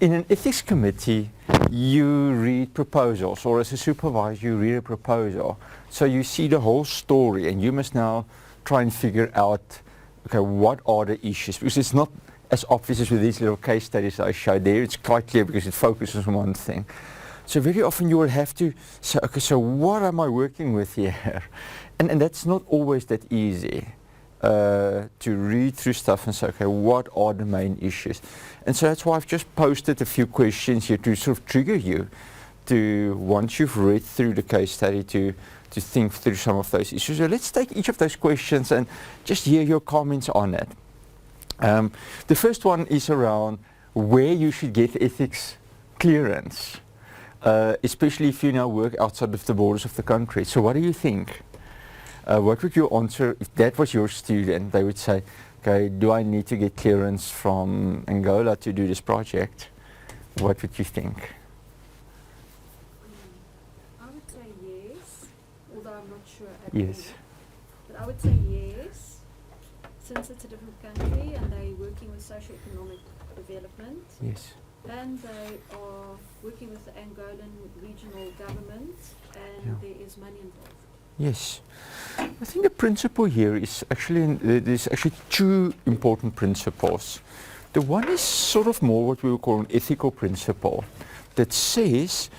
in an ethics committee, you read proposals, or as a supervisor, you read a proposal. So you see the whole story, and you must now try and figure out, okay, what are the issues? Because it's not as obvious as with these little case studies I showed there. It's quite clear because it focuses on one thing. So very often you will have to say, okay, so what am I working with here? And that's not always that easy. To read through stuff and say, okay, what are the main issues? And so that's why I've just posted a few questions here to sort of trigger you to, once you've read through the case study, to think through some of those issues. So let's take each of those questions and just hear your comments on it. The first one is around where you should get ethics clearance, especially if you now work outside of the borders of the country. So what do you think? What would you answer if that was your student? They would say, okay, do I need to get clearance from Angola to do this project? What would you think? I would say yes, although I'm not sure at Yes. all. But I would say yes, since it's a different country and they're working with socio-economic development, Yes. and they are working with the Angolan regional government, and Yeah. there is money involved. Yes. I think the principle here is actually, there's actually two important principles. The one is sort of more what we would call an ethical principle that says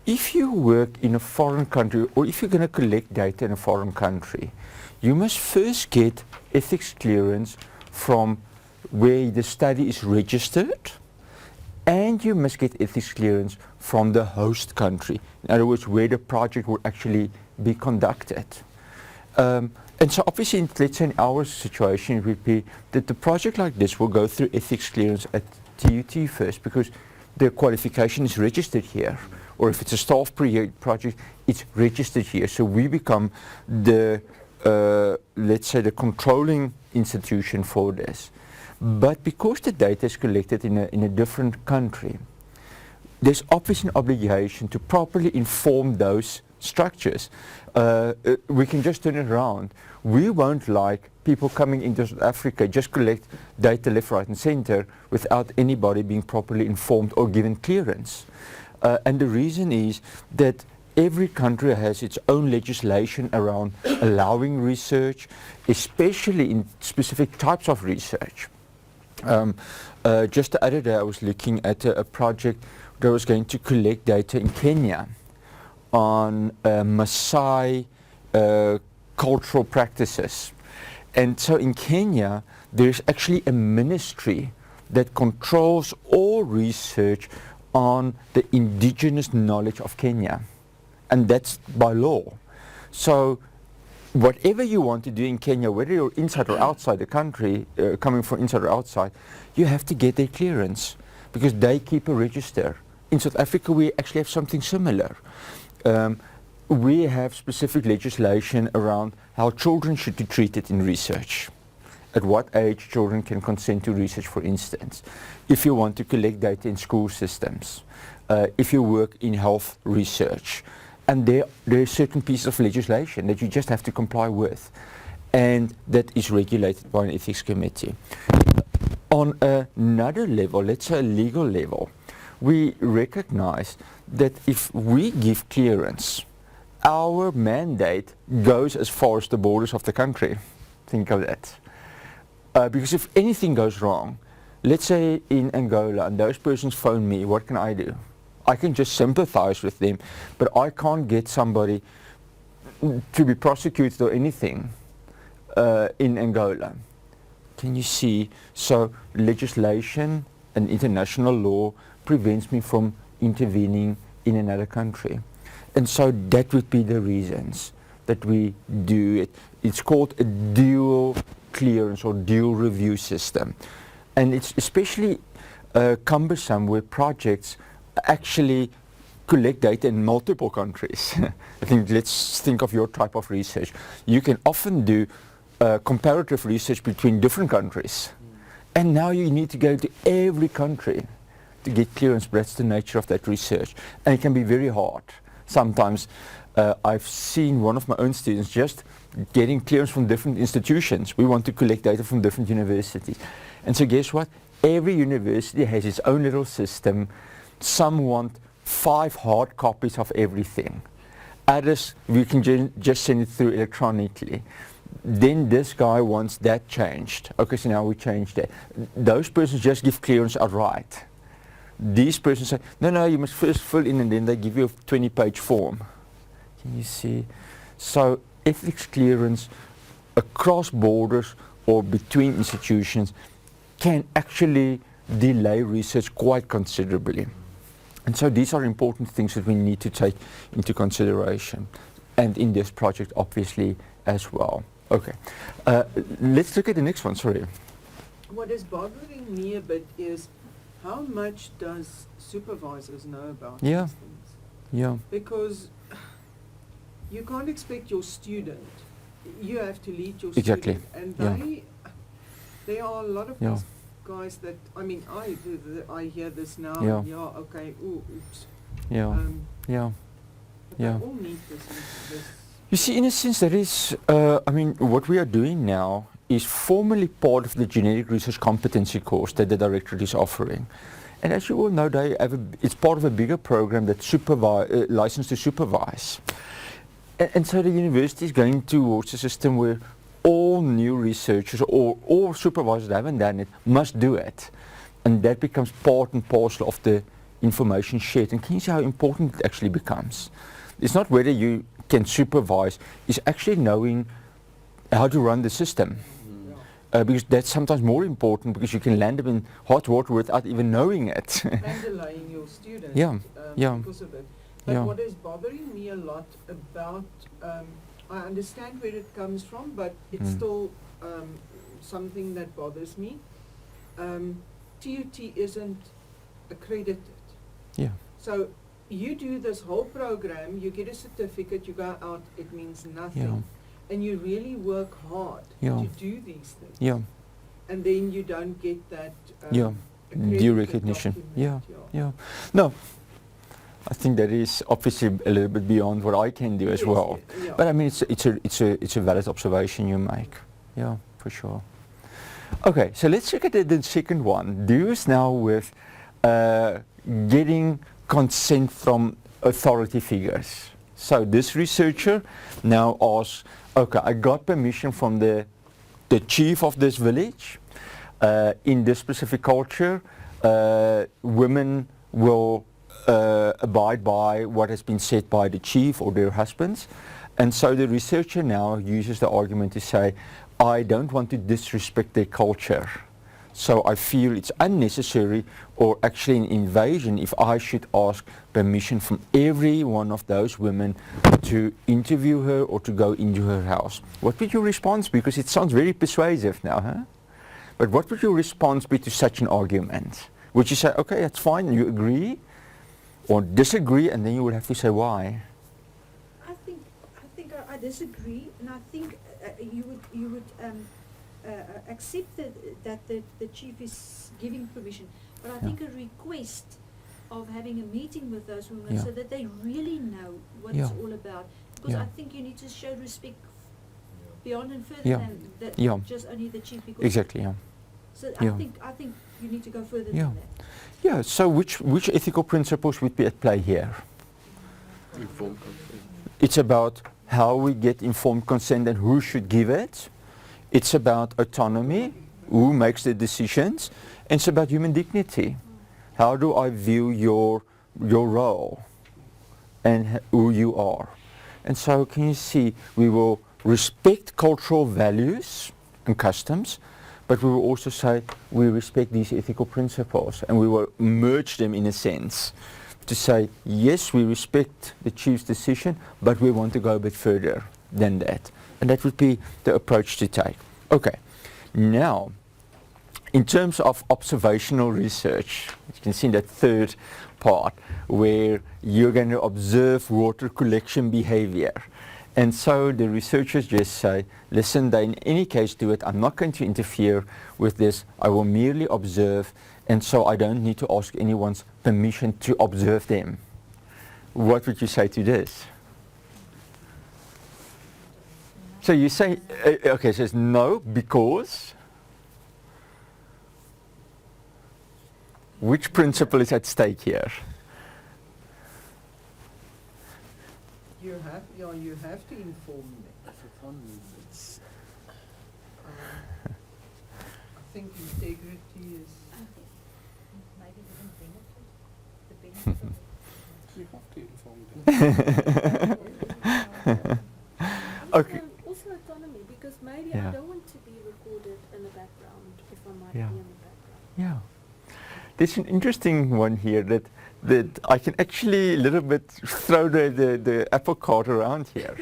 if you work in a foreign country or if you're going to collect data in a foreign country, you must first get ethics clearance from where the study is registered, and you must get ethics clearance from the host country. In other words, where the project will actually be conducted. And so obviously, let's say in our situation, it would be that the project like this will go through ethics clearance at TUT first, because the qualification is registered here. Or if it's a staff project, it's registered here. So we become the, let's say, the controlling institution for this. But because the data is collected in a different country, there's obviously an obligation to properly inform those structures. We can just turn it around. We won't like people coming into South Africa just collect data left, right and center without anybody being properly informed or given clearance. And the reason is that every country has its own legislation around allowing research, especially in specific types of research. Just the other day I was looking at a project that was going to collect data in Kenya on Maasai cultural practices. And so in Kenya, there's actually a ministry that controls all research on the indigenous knowledge of Kenya. And that's by law. So whatever you want to do in Kenya, whether you're inside or outside the country, coming from inside or outside, you have to get their clearance because they keep a register. In South Africa, we actually have something similar. We have specific legislation around how children should be treated in research. At what age children can consent to research, for instance. If you want to collect data in school systems. If you work in health research. And there are certain pieces of legislation that you just have to comply with. And that is regulated by an ethics committee. On another level, let's say a legal level, we recognize that if we give clearance, our mandate goes as far as the borders of the country. Think of that. Because if anything goes wrong, let's say in Angola and those persons phone me, what can I do? I can just sympathize with them, but I can't get somebody to be prosecuted or anything in Angola. Can you see? So legislation and international law prevents me from intervening in another country. And so that would be the reasons that we do it. It's called a dual clearance or dual review system. And it's especially cumbersome where projects actually collect data in multiple countries. I think let's think of your type of research. You can often do comparative research between different countries. And now you need to go to every country to get clearance. That's the nature of that research. And it can be very hard. Sometimes I've seen one of my own students just getting clearance from different institutions. We want to collect data from different universities. And so guess what? every university has its own little system. Some want 5 hard copies of everything. Others, we can just send it through electronically. Then this guy wants that changed. Okay, so now we change that. Those persons just give clearance outright. These persons say, no, you must first fill in, and then they give you a 20-page form. Can you see? So ethics clearance across borders or between institutions can actually delay research quite considerably. And so these are important things that we need to take into consideration, and in this project obviously as well. Okay, let's look at the next one, sorry. What is bothering me a bit is how much does supervisors know about Yeah. these things? Yeah, Because you can't expect your student, you have to lead your Exactly. student. And Yeah. there are a lot of Yeah. these guys that, I mean, I hear this now, Yeah. and okay, oops. yeah, yeah. But Yeah. they all need this. You see, in a sense, there is, I mean, what we are doing now is formally part of the genetic research competency course that the directorate is offering. And as you all know, it's part of a bigger program that's licensed to supervise. And so the university is going towards a system where all new researchers or all supervisors that haven't done it must do it. And that becomes part and parcel of the information shared. And can you see how important it actually becomes? It's not whether you can supervise, it's actually knowing how to run the system. Because that's sometimes more important, because you can land them in hot water without even knowing it. And delaying your student Yeah. Yeah. because of it. But Yeah. what is bothering me a lot about, I understand where it comes from, but it's still something that bothers me. TUT isn't accredited. Yeah. So you do this whole program, you get a certificate, you go out, it means nothing. Yeah. And you really work hard Yeah. to do these things. Yeah. And then you don't get that Yeah. accredited Due recognition. document, Yeah. No, I think that is obviously a little bit beyond what I can do as Yes, well. yeah. But I mean, it's a valid observation you make. Yeah, for sure. Okay, so let's look at the second one. Deals now with getting consent from authority figures. So this researcher now asks, okay, I got permission from the chief of this village. In this specific culture, women will abide by what has been said by the chief or their husbands. And so the researcher now uses the argument to say, I don't want to disrespect their culture. So I feel it's unnecessary or actually an invasion if I should ask permission from every one of those women to interview her or to go into her house. What would your response be? Because it sounds very persuasive now, huh? But what would your response be to such an argument? Would you say, okay, that's fine, and you agree? Or disagree, and then you would have to say why? I think I disagree, and I think you would accept that the chief is giving permission, but I think a request of having a meeting with those women so that they really know what it's all about. Because I think you need to show respect beyond and further than that just only the chief. Because Exactly. Yeah. So I think you need to go further than that. Yeah. So which ethical principles would be at play here? Informed consent. It's about how we get informed consent and who should give it. It's about autonomy, who makes the decisions, and it's about human dignity. How do I view your role and who you are? And so can you see, we will respect cultural values and customs, but we will also say we respect these ethical principles, and we will merge them in a sense to say, yes, we respect the chief's decision, but we want to go a bit further than that. And that would be the approach to take. Okay, now, in terms of observational research, you can see in that third part where you're going to observe water collection behavior. And so the researchers just say, listen, they in any case do it. I'm not going to interfere with this. I will merely observe, and so I don't need to ask anyone's permission to observe them. What would you say to this? So you say, okay, says no, because? Which principle is at stake here? You have to inform them. I think integrity is. Maybe the benefit of You have to inform them. Okay. Also autonomy, because maybe Yeah. I don't want to be recorded in the background if I might Yeah. be in the background. Yeah. There's an interesting one here that I can actually a little bit throw the apple cart around here.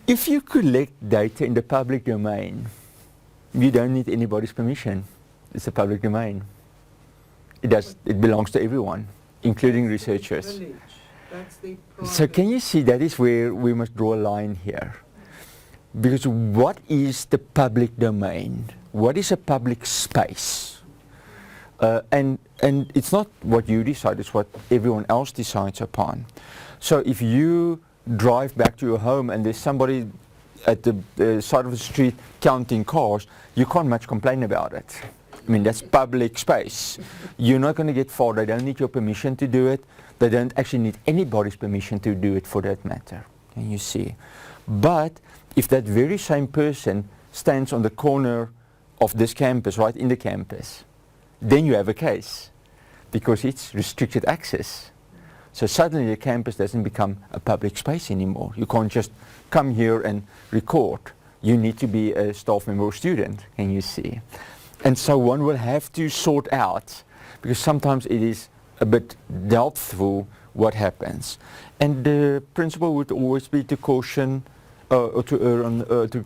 If you collect data in the public domain, you don't need anybody's permission. It's a public domain. It belongs to everyone, including That's their researchers. privilege. That's their So private- can you see that is where we must draw a line here? Because what is the public domain? What is a public space? And it's not what you decide, it's what everyone else decides upon. So if you drive back to your home and there's somebody at the side of the street counting cars, you can't much complain about it. I mean, that's public space. You're not going to get far. They don't need your permission to do it. They don't actually need anybody's permission to do it for that matter. Can you see? But if that very same person stands on the corner of this campus, right in the campus, then you have a case because it's restricted access. So suddenly the campus doesn't become a public space anymore. You can't just come here and record. You need to be a staff member or student, can you see? And so one will have to sort out, because sometimes it is a bit doubtful what happens. And the principle would always be to caution, or to err on, to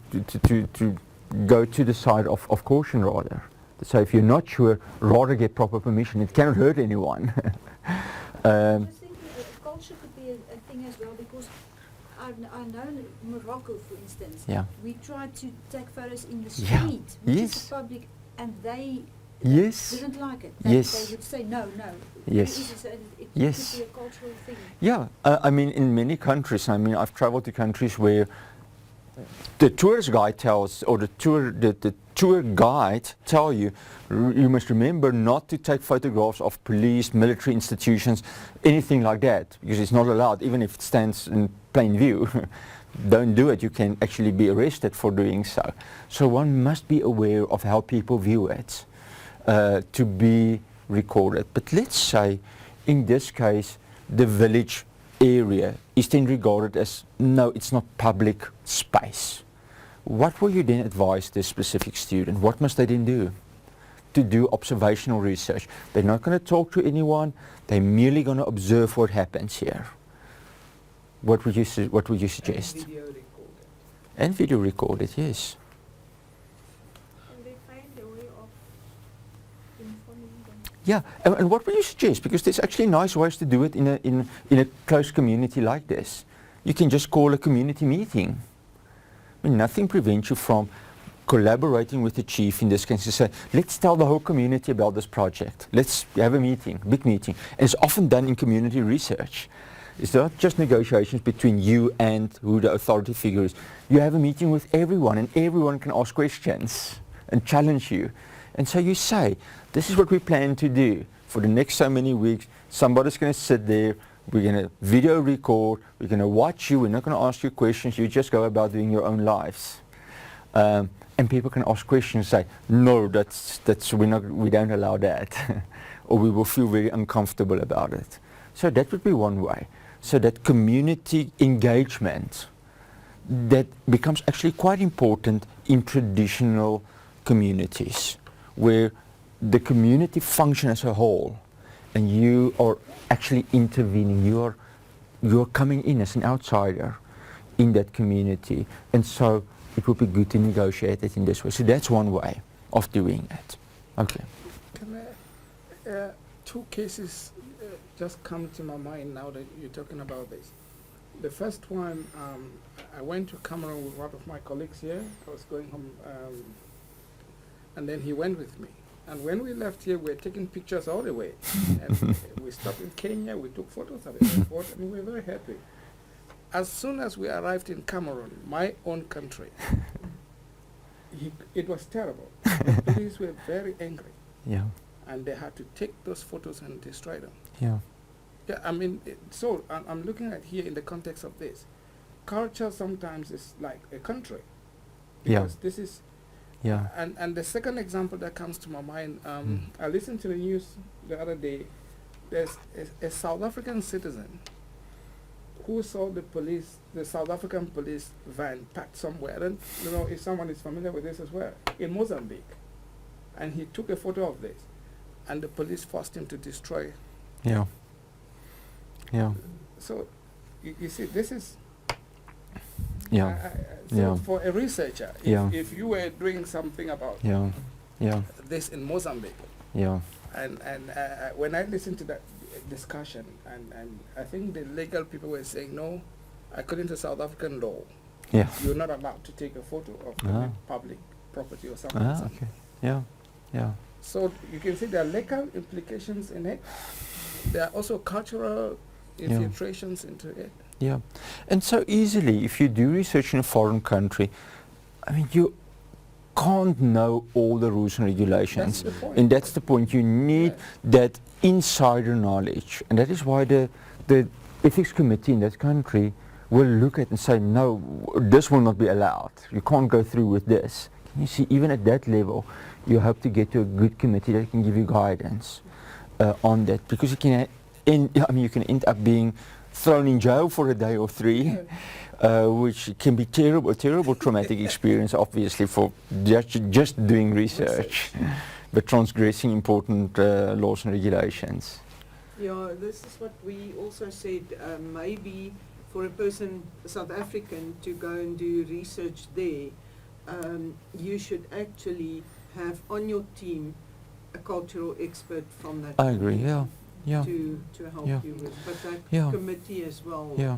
go to the side of caution rather. So if you're not sure, rather get proper permission. It cannot hurt anyone. I was thinking culture could be a thing as well, because I know in Morocco, for instance, Yeah. we try to take photos in the Yeah. street, which Yes. is public, and they Yes. didn't like it. Yes. They would say no. Yes. It Yes. could be a cultural thing. Yeah, I mean, in many countries, I mean, I've traveled to countries where the tourist guide tells, or the tour guide tell you, you must remember not to take photographs of police, military institutions, anything like that, because it's not allowed, even if it stands in plain view. Don't do it, you can actually be arrested for doing so. So one must be aware of how people view it to be recorded. But let's say, in this case, the village area is then regarded as, no, it's not public space. What will you then advise this specific student? What must they then do? To do observational research. They're not going to talk to anyone, they're merely going to observe what happens here. What would you suggest? And video recorded. And video recorded, yes. And they find a way of informing them. Yeah, and what would you suggest? Because there's actually nice ways to do it in a close community like this. You can just call a community meeting. I mean, nothing prevents you from collaborating with the chief in this case to say, let's tell the whole community about this project. Let's have a meeting, big meeting. And it's often done in community research. It's not just negotiations between you and who the authority figure is. You have a meeting with everyone, and everyone can ask questions and challenge you. And so you say, this is what we plan to do. For the next so many weeks, somebody's going to sit there, we're going to video record, we're going to watch you, we're not going to ask you questions, you just go about doing your own lives. And people can ask questions and say, no, we don't allow that. Or we will feel very uncomfortable about it. So that would be one way. So that community engagement, that becomes actually quite important in traditional communities, where the community function as a whole, and you are actually intervening, you are coming in as an outsider in that community, and so it would be good to negotiate it in this way. So that's one way of doing it. Okay. Can two cases just come to my mind now that you're talking about this. The first one, I went to Cameroon with one of my colleagues here. I was going home, and then he went with me. And when we left here, we were taking pictures all the way. And we stopped in Kenya, we took photos at the airport, and we were very happy. As soon as we arrived in Cameroon, my own country, it was terrible. The police were very angry. Yeah. and they had to take those photos and destroy them. Yeah. Yeah, I mean, so I'm looking at here in the context of this. Culture sometimes is like a country. Yeah. Because this is, Yeah. and the second example that comes to my mind, I listened to the news the other day. There's a South African citizen who saw the South African police van parked somewhere. I don't know if someone is familiar with this as well, in Mozambique. And he took a photo of this, and the police forced him to destroy. Yeah. Yeah. So, you see, this is. Yeah. So Yeah. for a researcher, Yeah. if you were doing something about Yeah. Yeah. this in Mozambique, Yeah. and when I listened to that discussion, and I think the legal people were saying, no, according to South African law, Yeah. you're not allowed to take a photo of public property or something. Ah, okay. Yeah. Yeah. So you can see there are legal implications in it. There are also cultural Yeah. infiltrations into it. Yeah. And so easily, if you do research in a foreign country, I mean, you can't know all the rules and regulations. That's the point. And that's the point. You need that insider knowledge. And that is why the ethics committee in that country will look at and say, no, this will not be allowed. You can't go through with this. Can you see, even at that level, you hope to get to a good committee that can give you guidance on that. Because you can end up being thrown in jail for a day or three, which can be a terrible traumatic experience, obviously, for just doing research, but transgressing important laws and regulations. Yeah, this is what we also said. Maybe for a person, South African, to go and do research there, you should actually have on your team a cultural expert from that. I agree. community Yeah. Yeah. To help Yeah. you with, but that Yeah. committee as well Yeah.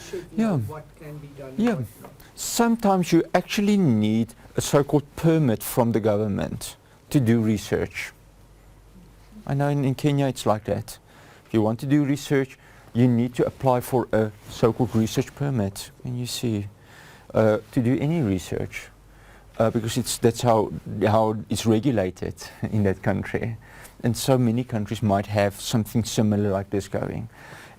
should Yeah. know what can be done. Yeah. And what not. Sometimes you actually need a so-called permit from the government to do research. I know in Kenya it's like that. If you want to do research, you need to apply for a so-called research permit. And you see, to do any research, because that's how it's regulated in that country. And so many countries might have something similar like this going.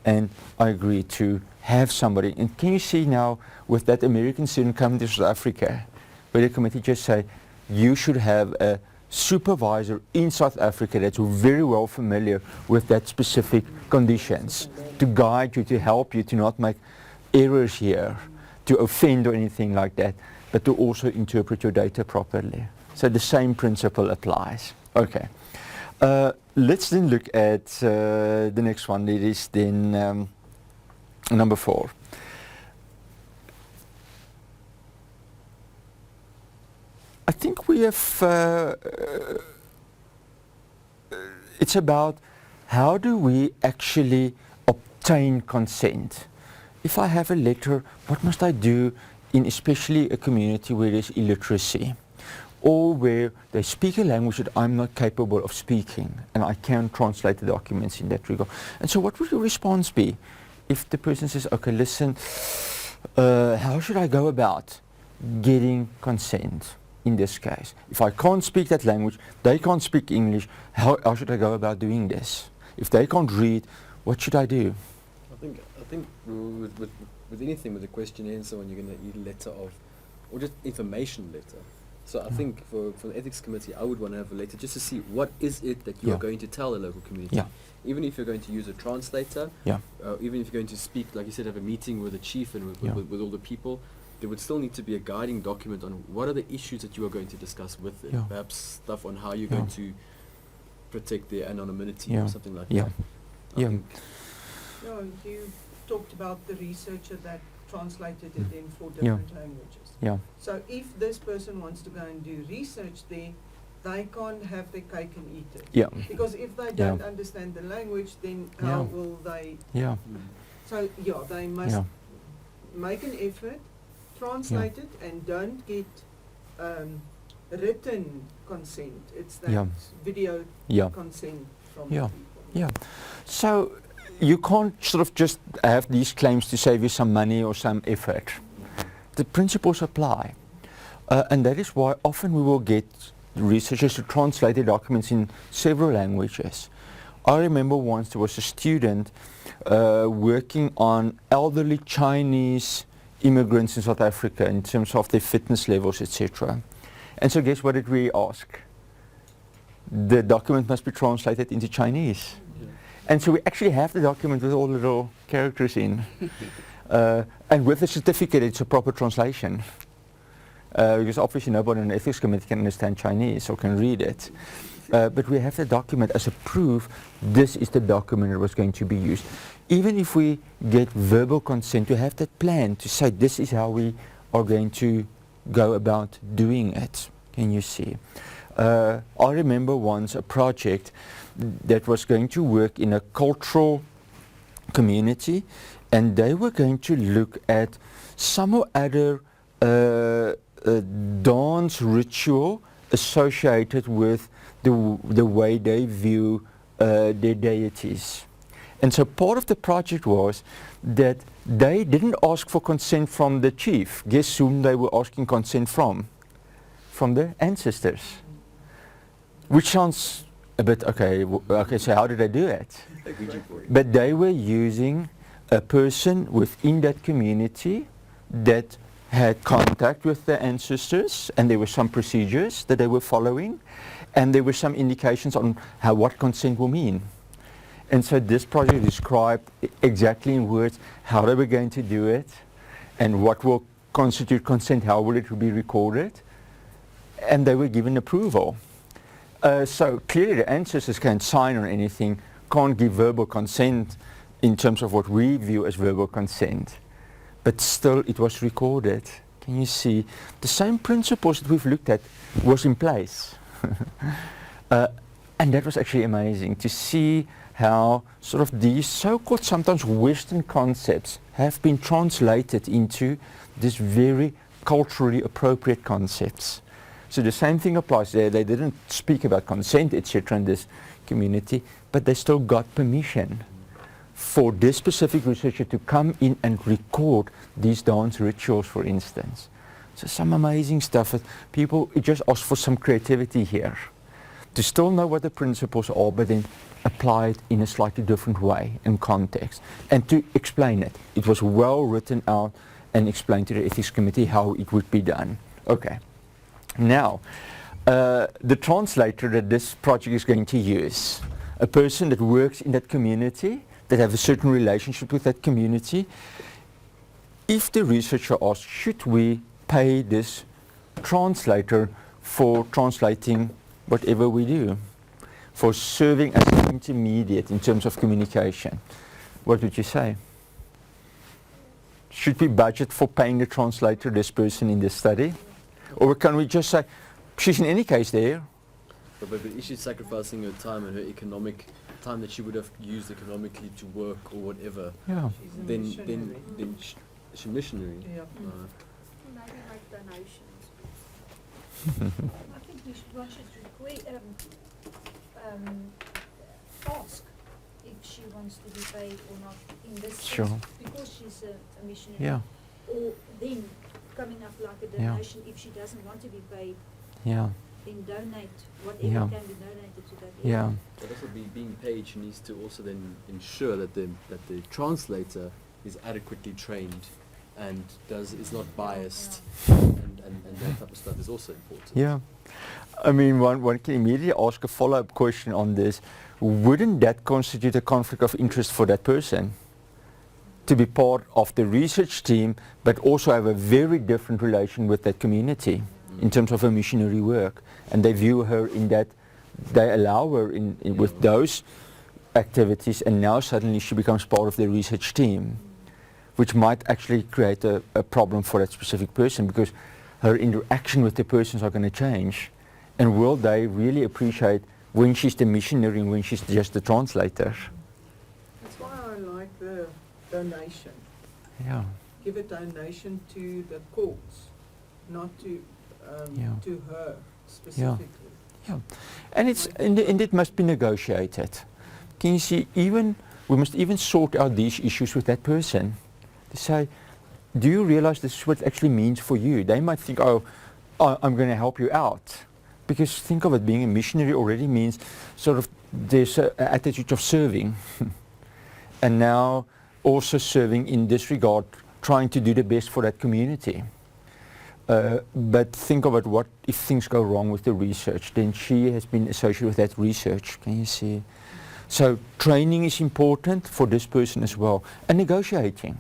And I agree to have somebody. And can you see now with that American student coming to South Africa, where the committee just say, you should have a supervisor in South Africa that's very well familiar with that specific conditions to guide you, to help you, to not make errors here, to offend or anything like that, but to also interpret your data properly. So the same principle applies. Okay. Let's then look at the next one. It is then number 4. I think we have, it's about how do we actually obtain consent. If I have a letter, what must I do in especially a community where there's illiteracy, or where they speak a language that I'm not capable of speaking, and I can't translate the documents in that regard. And so what would your response be if the person says, okay, listen, how should I go about getting consent in this case? If I can't speak that language, they can't speak English, how should I go about doing this? If they can't read, what should I do? I think with anything, with a questionnaire and so on, you're going to need a letter of, or just information letter. So I think for the ethics committee, I would want to have a letter just to see what is it that you are going to tell the local community. Yeah. Even if you're going to use a translator, Yeah. even if you're going to speak, like you said, have a meeting with the chief and with all the people, there would still need to be a guiding document on what are the issues that you are going to discuss with them. Yeah. Perhaps stuff on how you're Yeah. going to protect their anonymity Yeah. or something like Yeah. that. I Yeah. think No, you talked about the researcher that translated it in 4 Yeah. different languages. Yeah. So if this person wants to go and do research there, they can't have their cake and eat it. Yeah. Because if they Yeah. don't understand the language, then how Yeah. will they? Yeah. So yeah, they must Yeah. make an effort, translate it, and don't get written consent. It's that Yeah. video Yeah. consent from Yeah. the people. Yeah. So you can't sort of just have these claims to save you some money or some effort. The principles apply. And that is why often we will get researchers to translate the documents in several languages. I remember once there was a student working on elderly Chinese immigrants in South Africa in terms of their fitness levels, etc. And so guess what did we ask? The document must be translated into Chinese. Yeah. And so we actually have the document with all the little characters in. And with the certificate, it's a proper translation. Because obviously nobody in the ethics committee can understand Chinese or can read it. But we have the document as a proof this is the document that was going to be used. Even if we get verbal consent, to have that plan to say this is how we are going to go about doing it. Can you see? I remember once a project that was going to work in a cultural community, and they were going to look at some or other dance ritual associated with the way they view their deities. And so part of the project was that they didn't ask for consent from the chief. Guess whom they were asking consent from? From the ancestors. Which sounds a bit, okay, so how did they do it? Like Ouija board. But they were using a person within that community that had contact with their ancestors, and there were some procedures that they were following, and there were some indications on what consent will mean. And so this project described exactly in words how they were going to do it, and what will constitute consent, how will it be recorded, and they were given approval. So clearly the ancestors can't sign on anything, can't give verbal consent in terms of what we view as verbal consent. But still it was recorded. Can you see? The same principles that we've looked at was in place. And that was actually amazing to see how sort of these so-called sometimes Western concepts have been translated into these very culturally appropriate concepts. So the same thing applies there. They didn't speak about consent, etc. in this community, but they still got permission for this specific researcher to come in and record these dance rituals, for instance. So some amazing stuff. People just ask for some creativity here, to still know what the principles are, but then apply it in a slightly different way and context, and to explain it. It was well written out and explained to the ethics committee how it would be done. Okay. Now, the translator that this project is going to use, a person that works in that community, that have a certain relationship with that community, if the researcher asks, should we pay this translator for translating whatever we do, for serving as an intermediate in terms of communication, what would you say? Should we budget for paying the translator, this person in this study? Or can we just say, she's in any case there? But is she sacrificing her time and her economic time that she would have used economically to work or whatever? Yeah. She's a Then missionary. she's a missionary. Yeah. Maybe make donations. I think one should ask if she wants to be paid or not in this Sure. case, because she's a missionary. Yeah. Or then coming up like a Yeah. donation if she doesn't want to be paid, Yeah. then donate whatever Yeah. can be donated to that. Yeah. area. But also being paid, she needs to also then ensure that the translator is adequately trained and is not biased, and that type of stuff is also important. Yeah. I mean, one can immediately ask a follow-up question on this. Wouldn't that constitute a conflict of interest for that person? To be part of the research team, but also have a very different relation with that community in terms of her missionary work. And they view her in that, they allow her in with those activities, and now suddenly she becomes part of the research team, which might actually create a problem for that specific person, because her interaction with the persons are going to change. And will they really appreciate when she's the missionary and when she's just the translator? That's why I like the donation. Yeah. Give a donation to the cause, not to Yeah. to her specifically. Yeah. And it's and it must be negotiated. Can you see, we must even sort out these issues with that person. To say, do you realize this is what it actually means for you? They might think, oh, I'm going to help you out. Because think of it, being a missionary already means sort of there's an attitude of serving. And now also serving in this regard, trying to do the best for that community. But think of it, what if things go wrong with the research? Then she has been associated with that research. Can you see? So training is important for this person as well. And negotiating,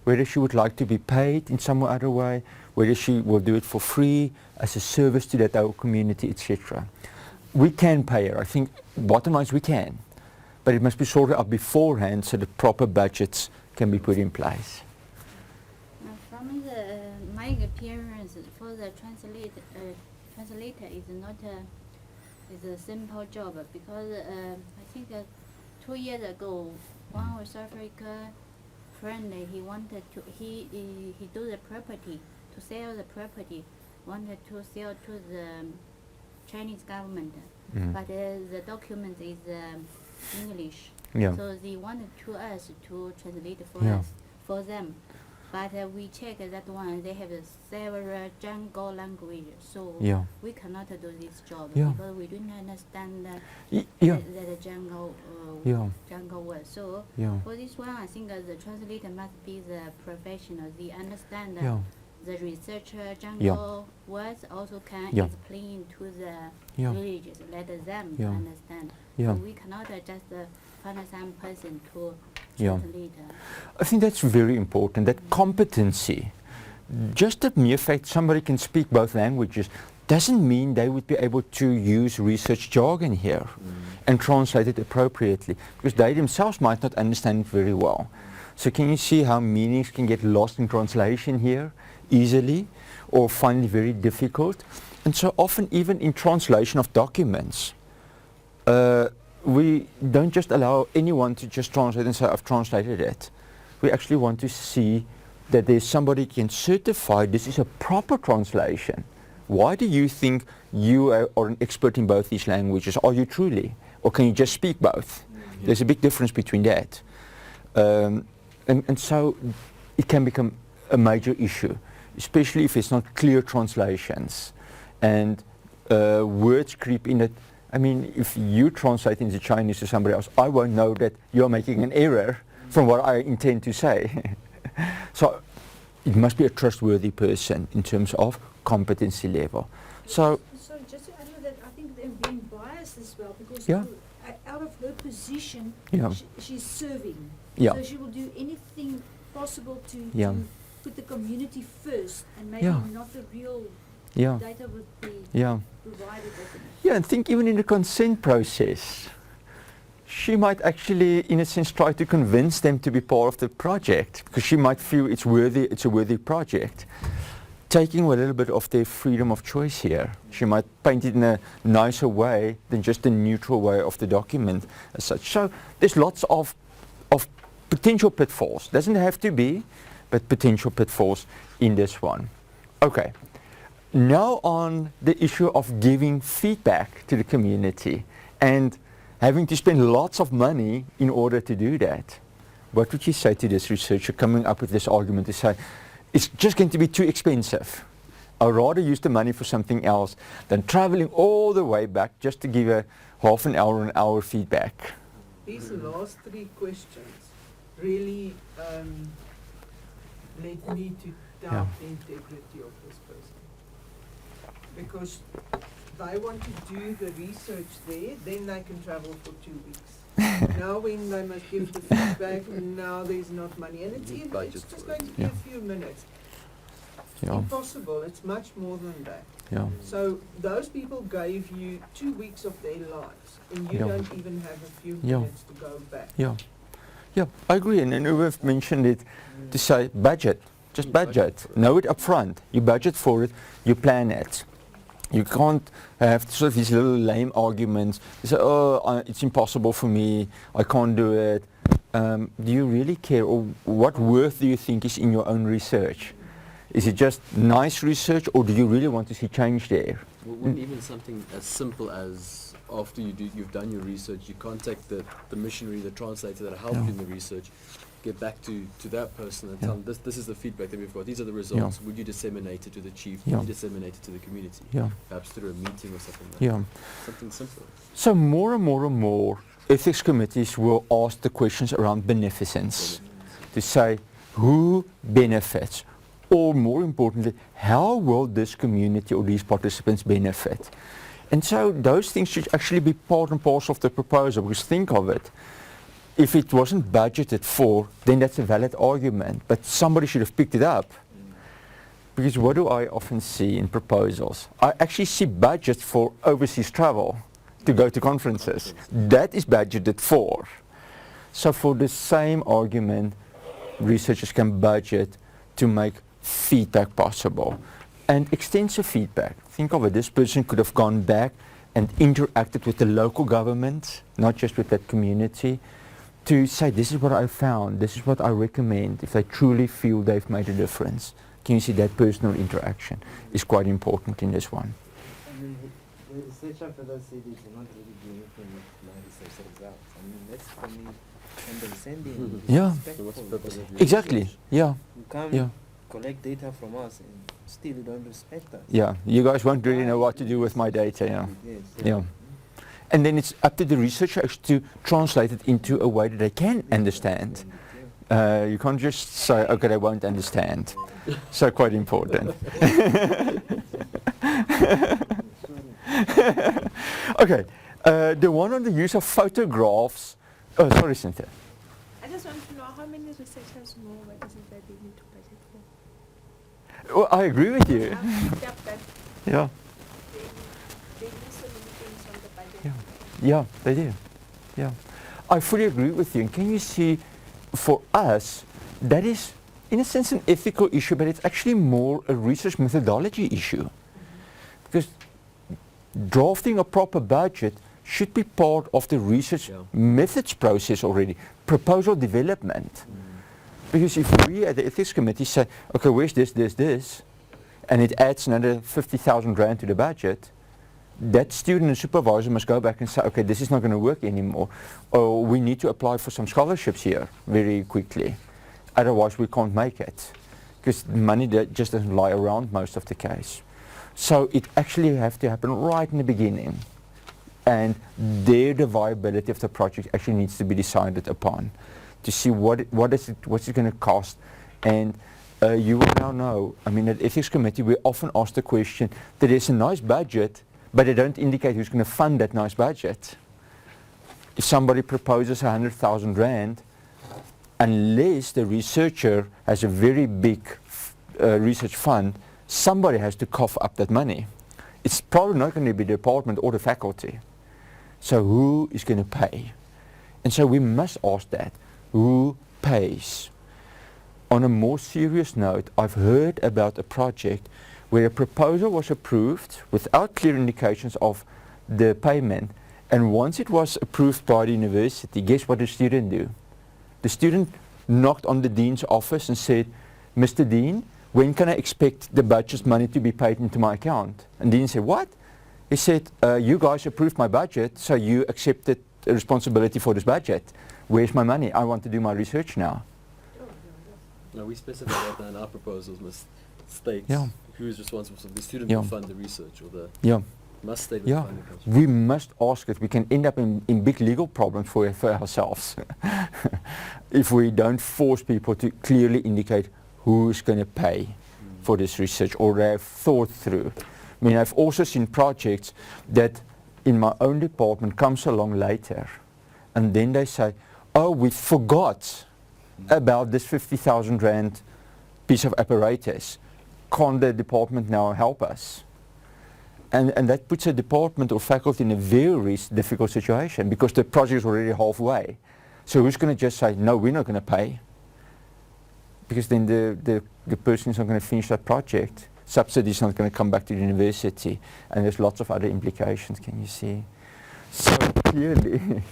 whether she would like to be paid in some other way, whether she will do it for free, as a service to that our community, etc. We can pay her. I think bottom line is we can. But it must be sorted out beforehand so that proper budgets can be put in place. From my experience, for the translator is not a simple job because I think 2 years ago, one of South Africa friend he wanted to he do the property to sell the property, wanted to sell to the Chinese government, but the document is English, so they wanted to us to translate for us for them. But we check that one, they have several jungle language, so we cannot do this job because we don't understand the jungle jungle word. So for this one, I think the translator must be the professional. They understand the researcher jungle words also can explain to the villages, let them understand. So we cannot just find some person to translate. I think that's very important, that competency. Just the mere fact somebody can speak both languages doesn't mean they would be able to use research jargon here and translate it appropriately, because they themselves might not understand it very well. So can you see how meanings can get lost in translation here easily, or find it very difficult? And so often even in translation of documents, we don't just allow anyone to just translate and say, I've translated it. We actually want to see that there's somebody can certify this is a proper translation. Why do you think you are an expert in both these languages? Are you truly? Or can you just speak both? There's a big difference between that. And so it can become a major issue, especially if it's not clear translations and words creep in it. I mean, if you translate into Chinese to somebody else, I won't know that you're making an error from what I intend to say. So it must be a trustworthy person in terms of competency level. So just to add to that, I think they're being biased as well because out of her position, she's serving. So she will do anything possible to put the community first, and maybe not the real data would be provided. And think even in the consent process, she might actually, in a sense, try to convince them to be part of the project because she might feel it's a worthy project. Taking a little bit of their freedom of choice here. She might paint it in a nicer way than just a neutral way of the document as such. So there's lots of potential pitfalls. Doesn't have to be, but potential pitfalls in this one. Okay. Now on the issue of giving feedback to the community and having to spend lots of money in order to do that. What would you say to this researcher coming up with this argument to say, it's just going to be too expensive. I'd rather use the money for something else than traveling all the way back just to give a half an hour or an hour feedback. These last three questions really led me to doubt the integrity of this person. Because they want to do the research there, then they can travel for 2 weeks. Now when they must give the feedback, now there's not money. And it's just going to be a few minutes. Impossible, it's much more than that. So those people gave you 2 weeks of their lives, and you don't even have a few minutes to go back. I agree, and Uwe mentioned it to say budget, just budget. Know it up front. You budget for it, you plan it. You can't have sort of these little lame arguments. You say, it's impossible for me, I can't do it. Do you really care, or what worth do you think is in your own research? Is it just nice research, or do you really want to see change there? Wouldn't even something as simple as after you've done your research, you contact the missionary, the translator that helped you in the research, get back to that person and Yeah. tell them this is the feedback that we've got. These are the results. Would you disseminate it to the chief? Yeah. Would you disseminate it to the community? Yeah. Perhaps through a meeting or something like Yeah. that. Something simple. So more and more and more ethics committees will ask the questions around beneficence to say who benefits, or more importantly, how will this community or these participants benefit? And so those things should actually be part and parcel of the proposal, because think of it, if it wasn't budgeted for, then that's a valid argument, but somebody should have picked it up. Because what do I often see in proposals? I actually see budgets for overseas travel to go to conferences. That is budgeted for. So for the same argument, researchers can budget to make feedback possible. And extensive feedback. Think of it, this person could have gone back and interacted with the local government, not just with that community, to say this is what I found, this is what I recommend, if they truly feel they've made a difference. Can you see that personal interaction is quite important in this one? I mean, the researcher fellow said it's not really doing anything with my research results. I mean, that's for me condescending. Yeah. So what's the purpose of your Exactly, research? yeah, You come yeah. collect data from us and still you don't respect us. Yeah, you guys won't really know what to do with my data, yeah. Yes. Yeah. And then it's up to the researcher to translate it into a way that they can understand. You can't just say, okay, they won't understand. So quite important. Okay, the one on the use of photographs. Oh, sorry, Cynthia. I just want to know how many researchers know what is it that they need to budget for? Well, I agree with you. I've picked up that Yeah, they use so many things on the budget. Yeah. yeah, they do. Yeah, I fully agree with you. And can you see, for us, that is, in a sense, an ethical issue, but it's actually more a research methodology issue. Because drafting a proper budget should be part of the research Yeah. methods process already, proposal development. Because if we at the ethics committee say, okay, where's this, and it adds another 50,000 rand to the budget, that student and supervisor must go back and say, okay, this is not going to work anymore, or we need to apply for some scholarships here very quickly. Otherwise we can't make it, because money just doesn't lie around most of the case. So it actually has to happen right in the beginning, and there the viability of the project actually needs to be decided upon, to see what's it going to cost. And you will now know, I mean, at ethics committee we often ask the question that there's a nice budget, but they don't indicate who's going to fund that nice budget. If somebody proposes 100,000 rand, unless the researcher has a very big research fund, somebody has to cough up that money. It's probably not going to be the department or the faculty. So who is going to pay? And so we must ask that. Who pays? On a more serious note, I've heard about a project where a proposal was approved without clear indications of the payment, and once it was approved by the university, guess what the student do? The student knocked on the dean's office and said, Mr. Dean, when can I expect the budget money to be paid into my account? And Dean said, what? He said, you guys approved my budget, so you accepted the responsibility for this budget. Where's my money? I want to do my research now. No, we specify that in our proposals must state Yeah. who is responsible. So the student Yeah. will fund the research, or the Yeah. must state where Yeah, the funding comes from. we must ask it. We can end up in big legal problems for ourselves if we don't force people to clearly indicate who's going to pay for this research, or they have thought through. I mean, I've also seen projects that in my own department comes along later, and then they say, oh, we forgot about this 50,000 rand piece of apparatus. Can't the department now help us? And that puts a department or faculty in a very difficult situation, because the project is already halfway. So who's going to just say, no, we're not going to pay? Because then the person is not going to finish that project. Subsidy is not going to come back to the university. And there's lots of other implications, can you see? So clearly,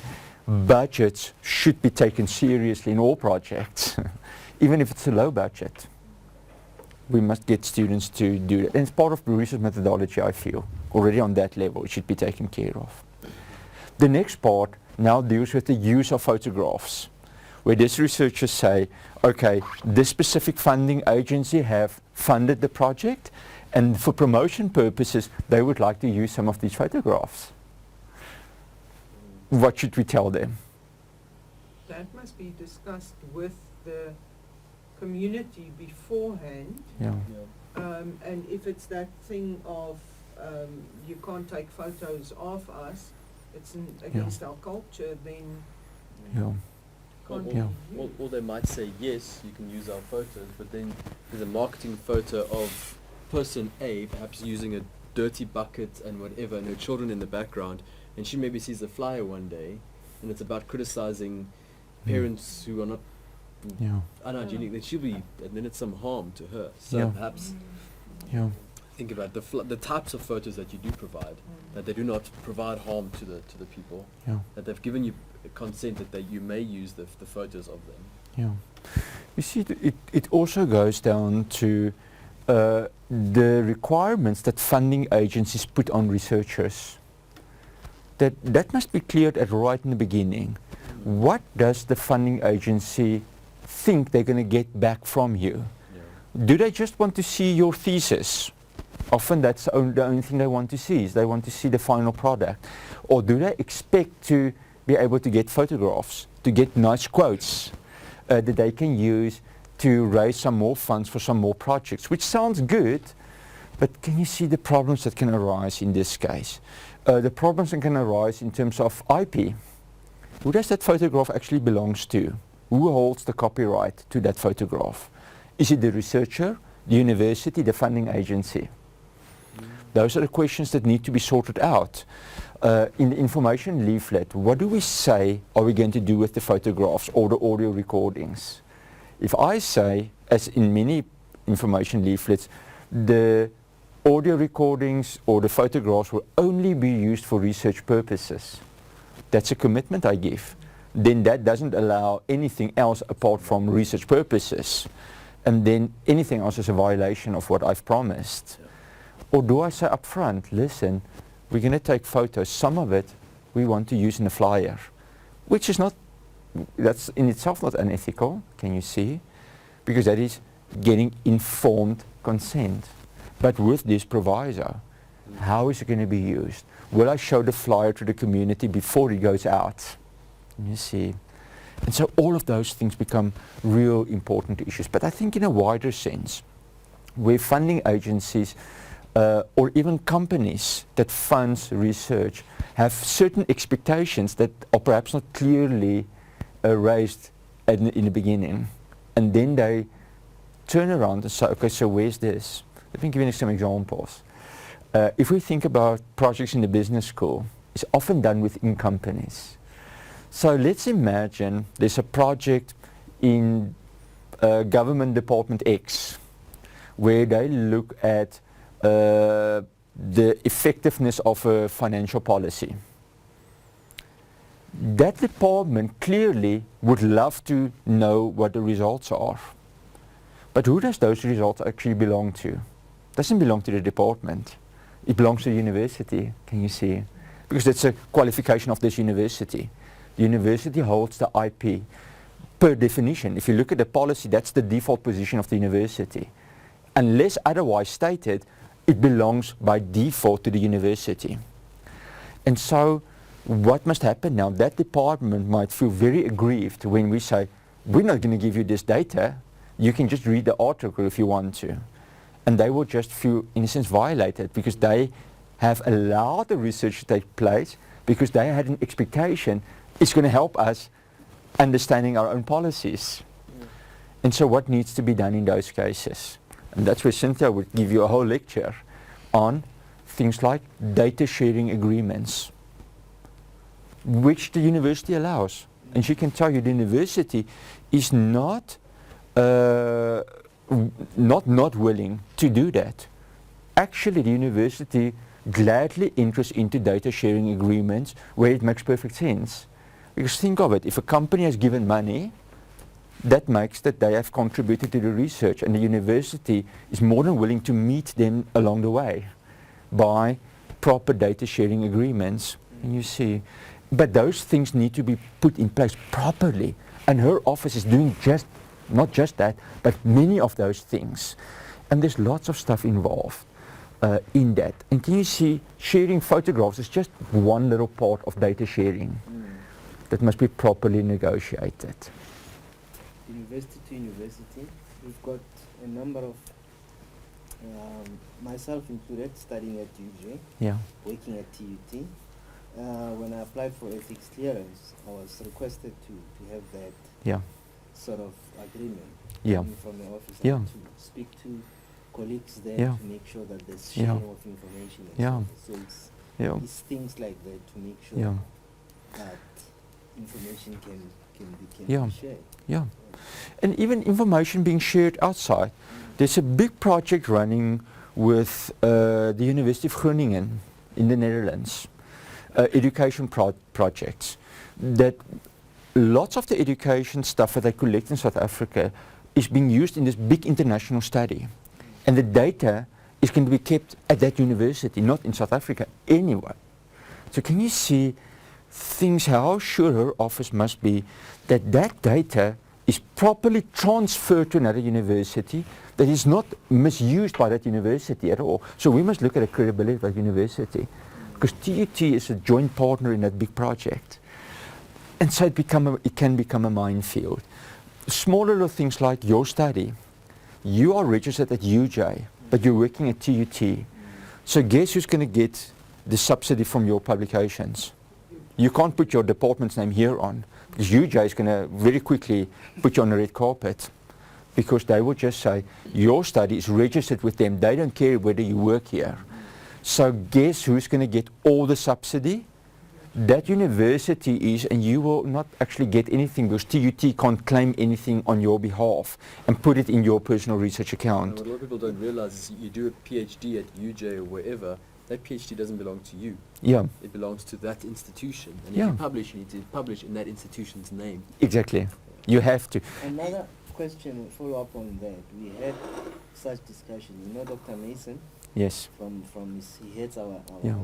budgets should be taken seriously in all projects, even if it's a low budget. We must get students to do that. And it's part of the research methodology, I feel. Already on that level, it should be taken care of. The next part now deals with the use of photographs, where these researchers say, okay, this specific funding agency have funded the project, and for promotion purposes, they would like to use some of these photographs. What should we tell them? That must be discussed with the community beforehand. Yeah. And if it's that thing of you can't take photos of us, it's against our culture, then Yeah. can't Yeah. be used. Or they might say, yes, you can use our photos, but then there's a marketing photo of person A, perhaps using a dirty bucket and whatever, and her children in the background, and she maybe sees the flyer one day, and it's about criticizing parents who are not Yeah. unhygienic, then she'll be, and then it's some harm to her. So Yeah. perhaps Yeah. think about the types of photos that you do provide, that they do not provide harm to the people, Yeah. that they've given you consent that you may use the photos of them. Yeah. You see, it also goes down to the requirements that funding agencies put on researchers. That must be cleared at right in the beginning. What does the funding agency think they're going to get back from you? Yeah. Do they just want to see your thesis? Often that's the only thing they want to see, is they want to see the final product. Or do they expect to be able to get photographs, to get nice quotes that they can use to raise some more funds for some more projects, which sounds good, but can you see the problems that can arise in this case? The problems that can arise in terms of IP. Who does that photograph actually belongs to? Who holds the copyright to that photograph? Is it the researcher, the university, the funding agency? Those are the questions that need to be sorted out. In the information leaflet, what do we say are we going to do with the photographs or the audio recordings? If I say, as in many information leaflets, the audio recordings or the photographs will only be used for research purposes, that's a commitment I give. Then that doesn't allow anything else apart from research purposes. And then anything else is a violation of what I've promised. Or do I say up front, listen, we're going to take photos, some of it we want to use in a flyer, which is not, that's in itself not unethical, can you see? Because that is getting informed consent. But with this proviso, how is it going to be used? Will I show the flyer to the community before it goes out? You see. And so all of those things become real important issues. But I think in a wider sense, where funding agencies or even companies that funds research have certain expectations that are perhaps not clearly raised in the beginning. And then they turn around and say, okay, so where's this? Let me give you some examples. If we think about projects in the business school, it's often done within companies. So let's imagine there's a project in government department X where they look at the effectiveness of a financial policy. That department clearly would love to know what the results are. But who does those results actually belong to? It doesn't belong to the department. It belongs to the university, can you see? Because that's a qualification of this university. The university holds the IP. Per definition, if you look at the policy, that's the default position of the university. Unless otherwise stated, it belongs by default to the university. And so what must happen now? That department might feel very aggrieved when we say, we're not going to give you this data. You can just read the article if you want to. And they will just feel, in a sense, violated because they have allowed the research to take place because they had an expectation it's going to help us understanding our own policies. And so what needs to be done in those cases? And that's where Cynthia would give you a whole lecture on things like data sharing agreements, which the university allows. And she can tell you the university is not willing to do that. Actually, the university gladly enters into data sharing agreements where it makes perfect sense. Because think of it, if a company has given money, that makes that they have contributed to the research, and the university is more than willing to meet them along the way by proper data sharing agreements. And you see, but those things need to be put in place properly. And her office is doing not just that, but many of those things. And there's lots of stuff involved in that. And can you see, sharing photographs is just one little part of data sharing that must be properly negotiated. University to university, we've got a number of, myself included, studying at UJ, Yeah, working at TUT. When I applied for ethics clearance, I was requested to have that yeah, sort of agreement yeah, coming from the office Yeah. and to speak to colleagues there Yeah. to make sure that there's Yeah. sharing of information and Yeah. so on. So yeah, it's things like that to make sure yeah, that information can Yeah. be shared. yeah. And even information being shared outside. There's a big project running with the University of Groningen in the Netherlands, education projects, that lots of the education stuff that they collect in South Africa is being used in this big international study. And the data is going to be kept at that university, not in South Africa, anyway. So can you see things, how sure her office must be that that data is properly transferred to another university, that is not misused by that university at all. So we must look at the credibility of that university, because TUT is a joint partner in that big project. And so it can become a minefield. Small little things like your study. You are registered at UJ, but you're working at TUT. So guess who's going to get the subsidy from your publications? You can't put your department's name here on, because UJ is going to very quickly put you on the red carpet, because they will just say, your study is registered with them. They don't care whether you work here. So guess who's going to get all the subsidy? That university is, and you will not actually get anything because TUT can't claim anything on your behalf and put it in your personal research And account. what a lot of people don't realize is you do a PhD at UJ or wherever, that PhD doesn't belong to you. Yeah, It belongs to that institution. And Yeah. if you publish, you need to publish in that institution's name. exactly. You have to. Another question, follow up on that. We had such discussion. You know, Dr. Mason Yes. he heads our Yeah.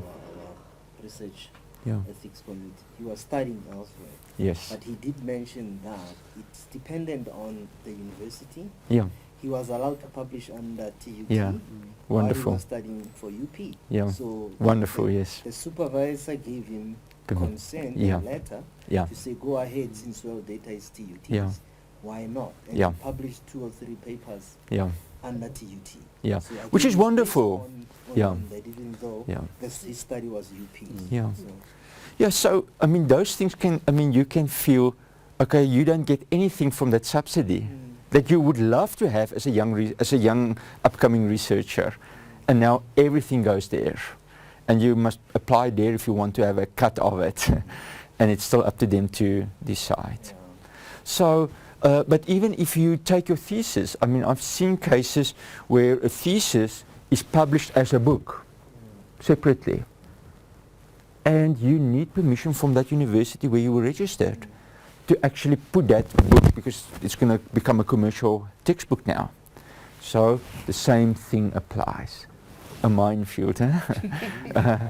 research Yeah. ethics committee. He was studying elsewhere, Yes. but he did mention that it's dependent on the university. Yeah. He was allowed to publish under TUT. Yeah. While he Wonderful. was studying for UP. Yeah. So Wonderful. the, Yes. the supervisor gave him consent, Yeah. a letter, Yeah. to say, go ahead, since your data is TUT. Yeah. Why not? And Yeah. he published 2 or 3 papers Yeah. under TUT. Yeah. So I Which think is it's wonderful. based on Yeah. that, even though Yeah. his study was UP. Yeah. So, Yeah, so, I mean, those things you can feel, okay, you don't get anything from that subsidy that you would love to have as a young upcoming researcher. And now everything goes there. And you must apply there if you want to have a cut of it. And it's still up to them to decide. yeah. So, but even if you take your thesis, I mean, I've seen cases where a thesis is published as a book, separately. And you need permission from that university where you were registered to actually put that book, because it's going to become a commercial textbook now. So the same thing applies. A minefield, huh?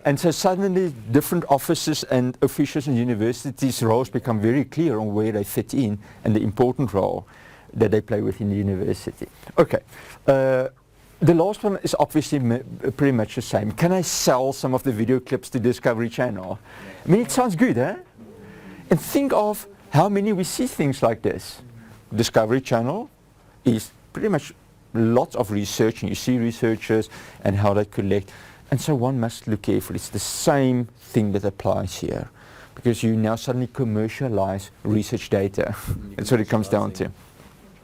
And so suddenly different offices and officials in universities' roles become very clear on where they fit in and the important role that they play within the university. Okay. The last one is obviously pretty much the same. Can I sell some of the video clips to Discovery Channel? I mean, it sounds good, huh? And think of how many we see things like this. Discovery Channel is pretty much lots of research, and you see researchers and how they collect. And so one must look carefully. It's the same thing that applies here, because you now suddenly commercialize research data. That's what it comes down to.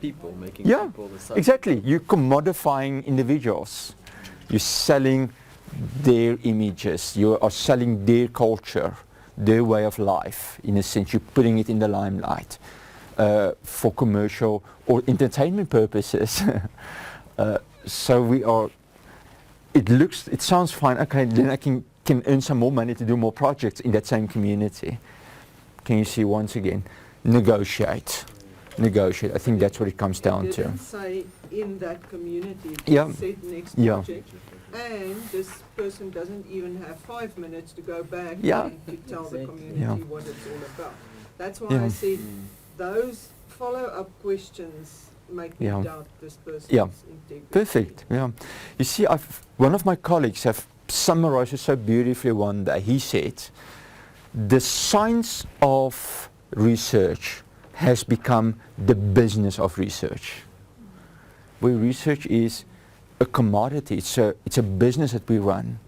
People making Yeah, people the subject. exactly. You're commodifying individuals. You're selling their images. You are selling their culture, their way of life. In a sense, you're putting it in the limelight for commercial or entertainment purposes. So we are. It sounds fine. Okay, then I can earn some more money to do more projects in that same community. Can you see once again? Negotiate. Negotiate. I think that's what it comes down It to. didn't say in that community, it Yeah. said next Yeah. project. And this person doesn't even have 5 minutes to go back Yeah. and to tell the Exactly. community Yeah. what it's all about. That's why Yeah. I said those follow-up questions make me Yeah. doubt this person's Yeah. integrity. Perfect. Yeah. You see, one of my colleagues have summarized it so beautifully one day. He said, the science of research has become the business of research. Where research is a commodity, it's a business that we run.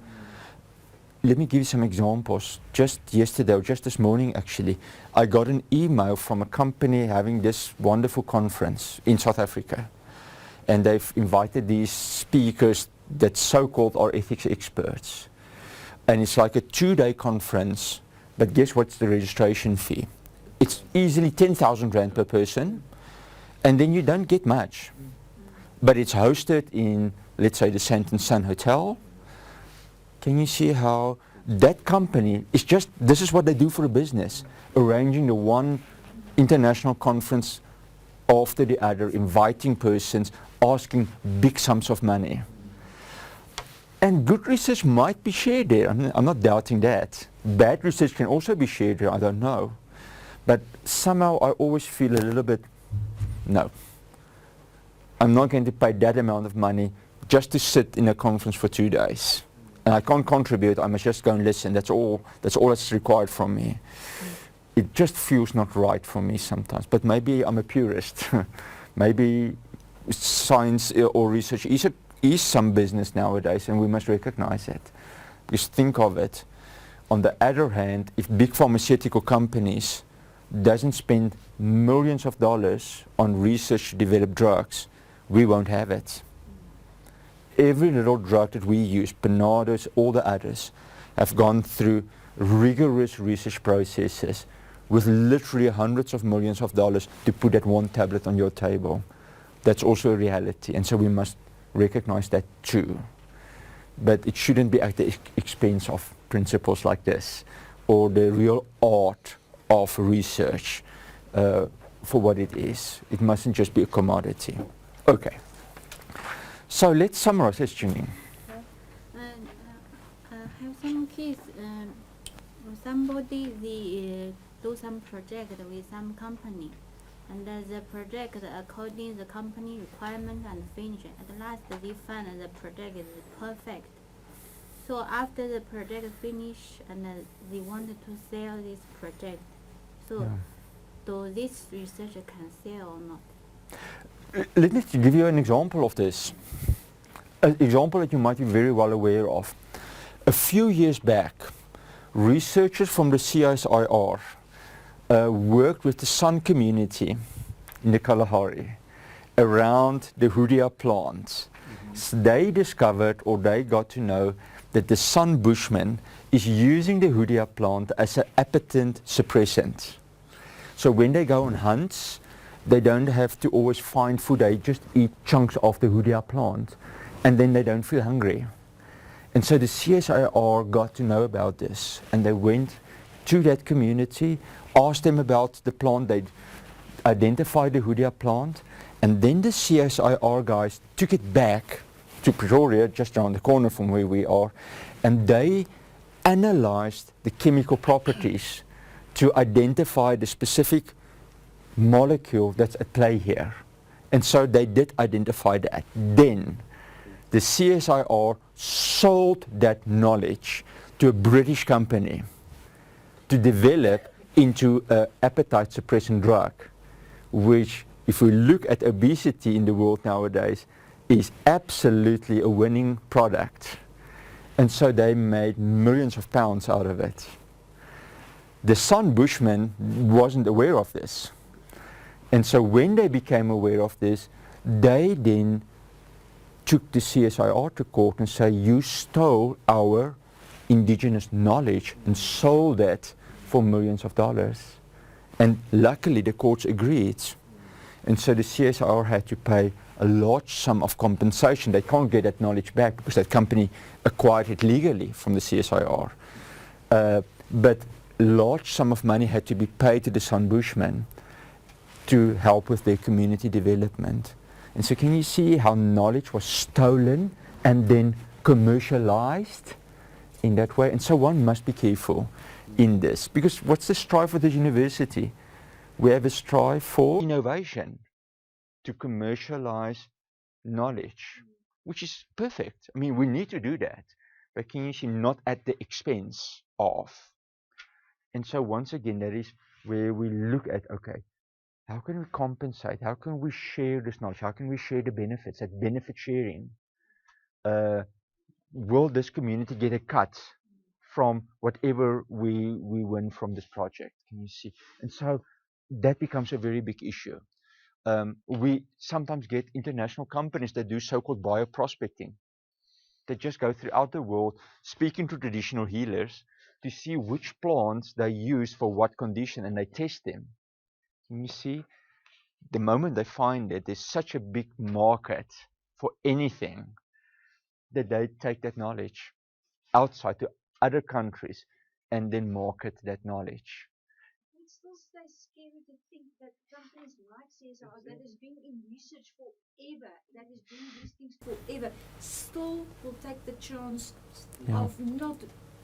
Let me give you some examples. Just yesterday, or just this morning actually, I got an email from a company having this wonderful conference in South Africa. And they've invited these speakers that so-called are ethics experts. And it's like a 2-day conference, but guess what's the registration fee? It's easily 10,000 Rand per person, and then you don't get much. But it's hosted in, let's say, the Sandton Sun Hotel. Can you see how that company is just, this is what they do for a business, arranging the one international conference after the other, inviting persons, asking big sums of money. And good research might be shared there, I'm not doubting that. Bad research can also be shared there, I don't know. But somehow I always feel a little bit, no. I'm not going to pay that amount of money just to sit in a conference for 2 days. And I can't contribute, I must just go and listen, that's all that's required from me. It just feels not right for me sometimes, but maybe I'm a purist. Maybe science or research is some business nowadays, and we must recognize it. Just think of it. On the other hand, if big pharmaceutical companies doesn't spend millions of dollars on research to develop drugs, we won't have it. Every little drug that we use, Panados, all the others, have gone through rigorous research processes with literally hundreds of millions of dollars to put that one tablet on your table. That's also a reality, and so we must recognize that too. But it shouldn't be at the expense of principles like this, or the real art of research for what it is. It mustn't just be a commodity. Okay. So let's summarize this, Janine. I have some case. Somebody do some project with some company, and the project according the company requirement and finish. At last, they find the project is perfect. So after the project finish, and they wanted to sell this project. So, do this researcher can sell or not? Let me give you an example of this. An example that you might be very well aware of. A few years back, researchers from the CSIR worked with the Sun community in the Kalahari around the Hoodia plant. So they discovered, or they got to know, that the Sun bushman is using the Hoodia plant as an appetite suppressant. So when they go on hunts, they don't have to always find food, they just eat chunks of the Hoodia plant, and then they don't feel hungry. And so the CSIR got to know about this, and they went to that community, asked them about the plant, they identified the Hoodia plant, and then the CSIR guys took it back to Pretoria, just around the corner from where we are, and they analyzed the chemical properties to identify the specific molecule that's at play here. And so they did identify that. Then the CSIR sold that knowledge to a British company to develop into an appetite suppressant drug, which, if we look at obesity in the world nowadays, is absolutely a winning product. And so they made millions of pounds out of it. The Sun bushman wasn't aware of this. And so when they became aware of this, they then took the CSIR to court and say, you stole our indigenous knowledge and sold it for millions of dollars. And luckily the courts agreed. And so the CSIR had to pay a large sum of compensation. They can't get that knowledge back because that company acquired it legally from the CSIR. But a large sum of money had to be paid to the Sun bushman to help with their community development. And so can you see how knowledge was stolen and then commercialized in that way? And so one must be careful. in this. Because what's the strive for the university? We have a strive for innovation, to commercialize knowledge, which is perfect. I mean, we need to do that, but can you see, not at the expense of. And so once again, that is where we look at, okay, how can we compensate? How can we share this knowledge? How can we share the benefits, that benefit sharing? Will this community get a cut from whatever we win from this project? Can you see? And so that becomes a very big issue. We sometimes get international companies that do so-called bioprospecting. They just go throughout the world speaking to traditional healers to see which plants they use for what condition, and they test them. Can you see? The moment they find it, there's such a big market for anything that they take that knowledge outside to other countries and then market that knowledge. It still stays scary to think that companies like CSR that has been in research forever, that is doing these things forever, still will take the chance of not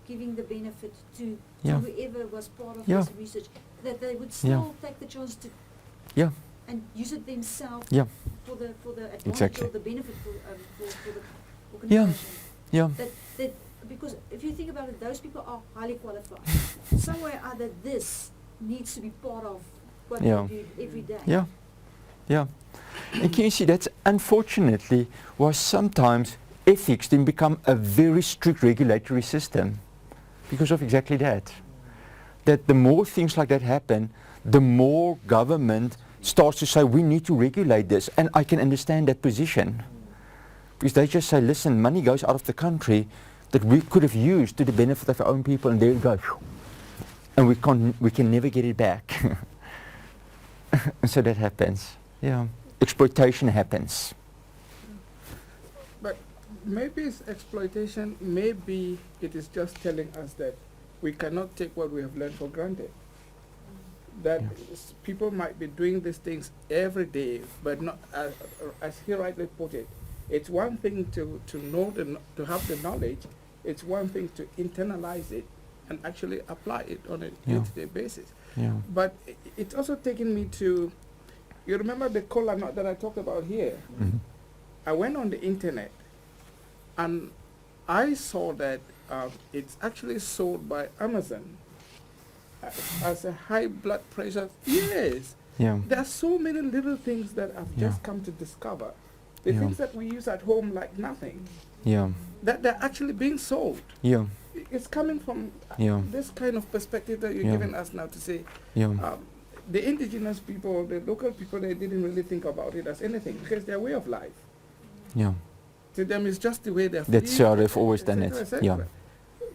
giving the benefit to whoever was part of this research, that they would still take the chance to and use it themselves for the advantage or the benefit for the organization. That because if you think about it, those people are highly qualified. Somewhere or other, this needs to be part of what they do every day. And can you see, that's unfortunately why sometimes ethics then become a very strict regulatory system, because of exactly that. That the more things like that happen, the more government starts to say, we need to regulate this. And I can understand that position. Because they just say, listen, money goes out of the country that we could have used to the benefit of our own people, and there it goes. And we can never get it back. And so that happens. Exploitation happens. But maybe it's exploitation, maybe it is just telling us that we cannot take what we have learned for granted. That people might be doing these things every day, but not, as he rightly put it, it's one thing to know, to have the knowledge, it's one thing to internalize it and actually apply it on a day-to-day basis. But it's also taken me to, you remember the cola nut that I talked about here? Mm-hmm. I went on the internet and I saw that it's actually sold by Amazon as a high blood pressure. Yes. There are so many little things that I've just come to discover. The things that we use at home like nothing. That they're actually being sold. It's coming from this kind of perspective that you're giving us now to say the indigenous people, the local people, they didn't really think about it as anything because their way of life. To them, it's just the way they're. That's how they've always done it.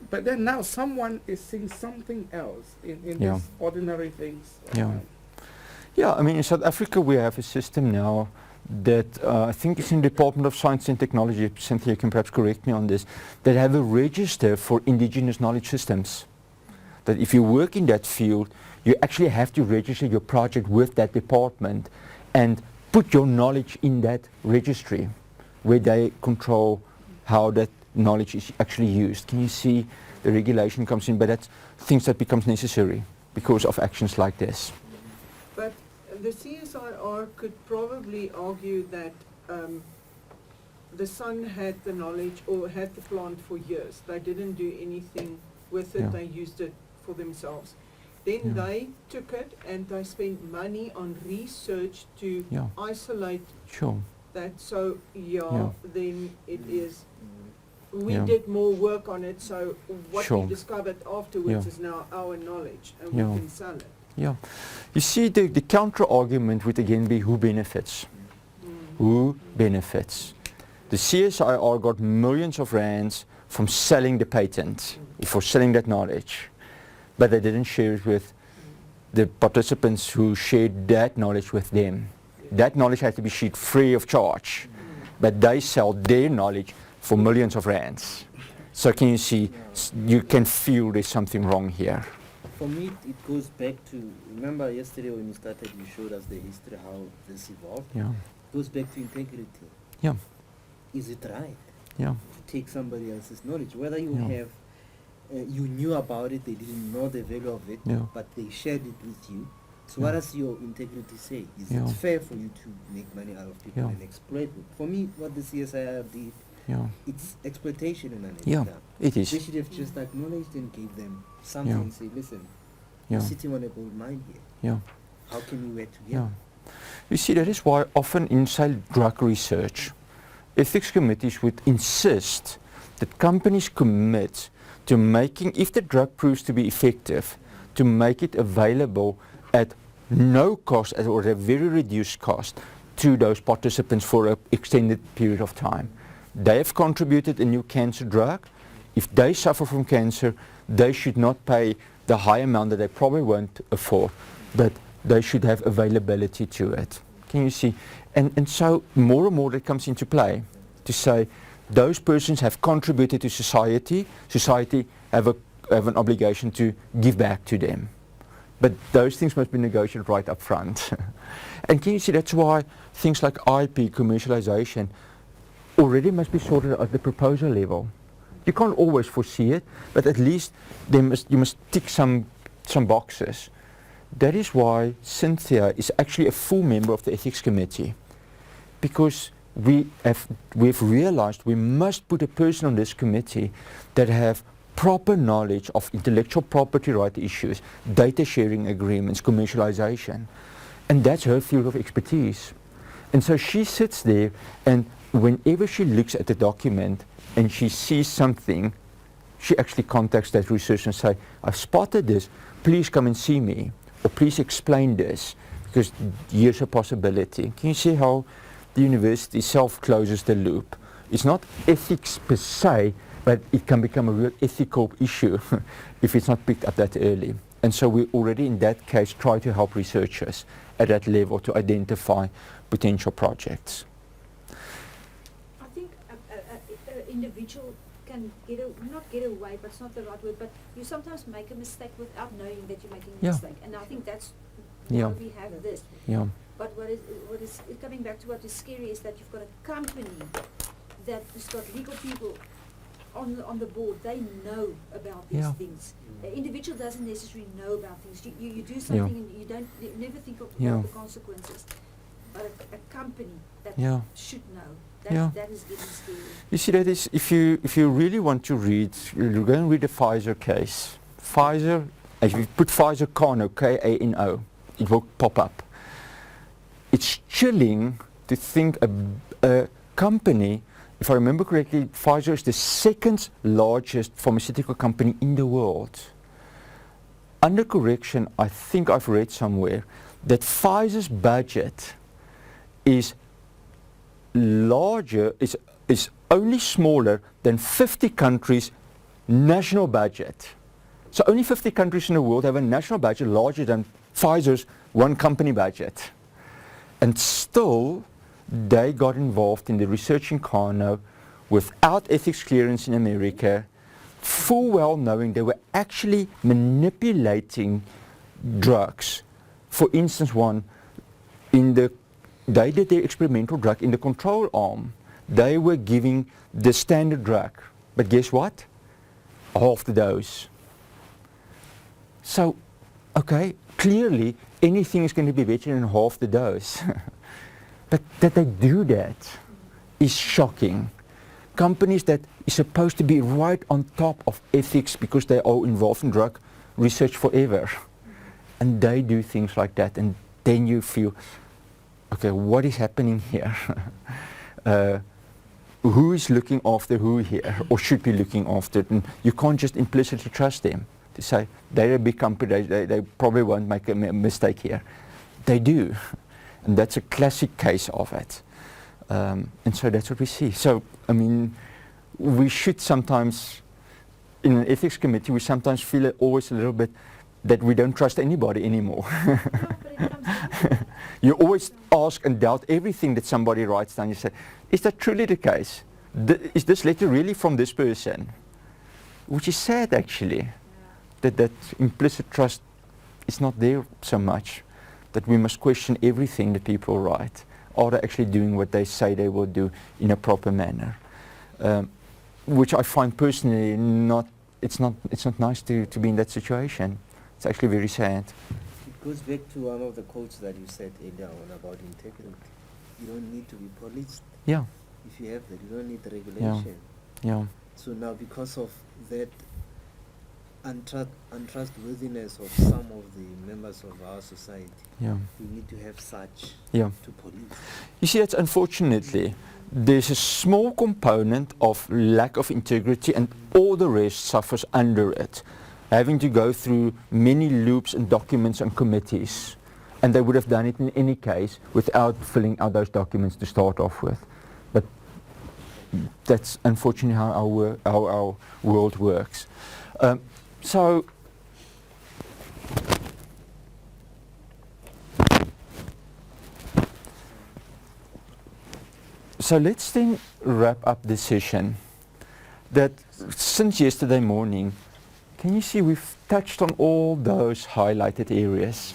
But then now someone is seeing something else in these ordinary things. I mean, in South Africa we have a system now that I think it's in the Department of Science and Technology, Cynthia can perhaps correct me on this, that have a register for indigenous knowledge systems. That if you work in that field, you actually have to register your project with that department and put your knowledge in that registry where they control how that knowledge is actually used. Can you see the regulation comes in, but that's things that becomes necessary because of actions like this. But the CSIR could probably argue that the Sun had the knowledge or had the plant for years. They didn't do anything with it, they used it for themselves. Then they took it and they spent money on research to isolate that. So then it is, we did more work on it, so what we discovered afterwards is now our knowledge and we can sell it. You see, the counter argument would again be who benefits? Who benefits? The CSIR got millions of rands from selling the patent, for selling that knowledge, but they didn't share it with the participants who shared that knowledge with them. That knowledge had to be shared free of charge, but they sell their knowledge for millions of rands. So can you see, you can feel there's something wrong here. For me, it goes back to, remember yesterday when you started, you showed us the history, how this evolved. It goes back to integrity. Is it right to take somebody else's knowledge? Whether you have you knew about it, they didn't know the value of it, Yeah. but they shared it with you. So Yeah. what does your integrity say? Is Yeah. it fair for you to make money out of people Yeah. and exploit them? For me, what the CSIR did, Yeah, it's exploitation in an Yeah. ethical. it They is. should have just acknowledged and gave them something Yeah. and say, listen, Yeah, you're sitting on a gold mine here. yeah. How can we work Yeah. together? You see, that is why often in, say, drug research, ethics committees would insist that companies commit to making, if the drug proves to be effective, to make it available at no cost or a very reduced cost to those participants for an extended period of time. They have contributed a new cancer drug. If they suffer from cancer, they should not pay the high amount that they probably won't afford, but they should have availability to it. Can you see? And so more and more that comes into play to say those persons have contributed to society, society have an obligation to give back to them. But those things must be negotiated right up front. And can you see that's why things like IP, commercialization, already must be sorted at the proposal level. You can't always foresee it, but at least you must tick some boxes. That is why Cynthia is actually a full member of the ethics committee, because we've realized we must put a person on this committee that have proper knowledge of intellectual property right issues, data sharing agreements, commercialization. And that's her field of expertise. And so she sits there, and whenever she looks at the document and she sees something, she actually contacts that researcher and say, I've spotted this, please come and see me, or please explain this, because here's a possibility. Can you see how the university self-closes the loop? It's not ethics per se, but it can become a real ethical issue if it's not picked up that early. And so we already in that case try to help researchers at that level to identify potential projects. I think an individual can not get away, but it's not the right word, but you sometimes make a mistake without knowing that you're making a Yeah. mistake. And I think that's Yeah. why we have this. Yeah, But what is coming back to what is scary is that you've got a company that has got legal people on the board. They know about these Yeah. things. The individual doesn't necessarily know about things. You do something and you never think of Yeah. the consequences. But a company that Yeah. should know. Yeah. That is getting scary. you see that is, if you really want to read, you go and read the Pfizer case. Pfizer, if you put Pfizer Kano, K-A-N-O, it will pop up. It's chilling to think a company, if I remember correctly, Pfizer is the second largest pharmaceutical company in the world. Under correction, I think I've read somewhere that Pfizer's budget is larger, is only smaller than 50 countries' national budget. So only 50 countries in the world have a national budget larger than Pfizer's one company budget. And still, they got involved in the research in Kano without ethics clearance in America, full well knowing they were actually manipulating drugs. For instance, they did their experimental drug in the control arm. They were giving the standard drug. But guess what? Half the dose. So, okay, clearly anything is going to be better than half the dose. But that they do that is shocking. Companies that is supposed to be right on top of ethics because they are involved in drug research forever. And they do things like that, and then you feel, okay, what is happening here? Who is looking after who here, or should be looking after it? And you can't just implicitly trust them to say, they're a big company, they probably won't make a mistake here. They do. And that's a classic case of it. And so that's what we see. So, I mean, we should sometimes, in an ethics committee, we sometimes feel always a little bit that we don't trust anybody anymore. No, but it comes down to that. You always ask and doubt everything that somebody writes down. You say, is that truly the case? Is this letter really from this person? Which is sad, actually, that implicit trust is not there so much, that we must question everything that people write. Are they actually doing what they say they will do in a proper manner? Which I find personally not it's not nice to be in that situation. It's actually very sad. It goes back to one of the quotes that you said earlier on about integrity. You don't need to be policed. Yeah, If you have that, you don't need the regulation. yeah, So now, because of that untrustworthiness of some of the members of our society, yeah, we need to have such yeah. to police. You see, that's unfortunately, there's a small component of lack of integrity and all the rest suffers under it. Having to go through many loops and documents and committees. And they would have done it in any case without filling out those documents to start off with. But that's unfortunately how our world works. So let's then wrap up this session. That since yesterday morning, can you see we've touched on all those highlighted areas?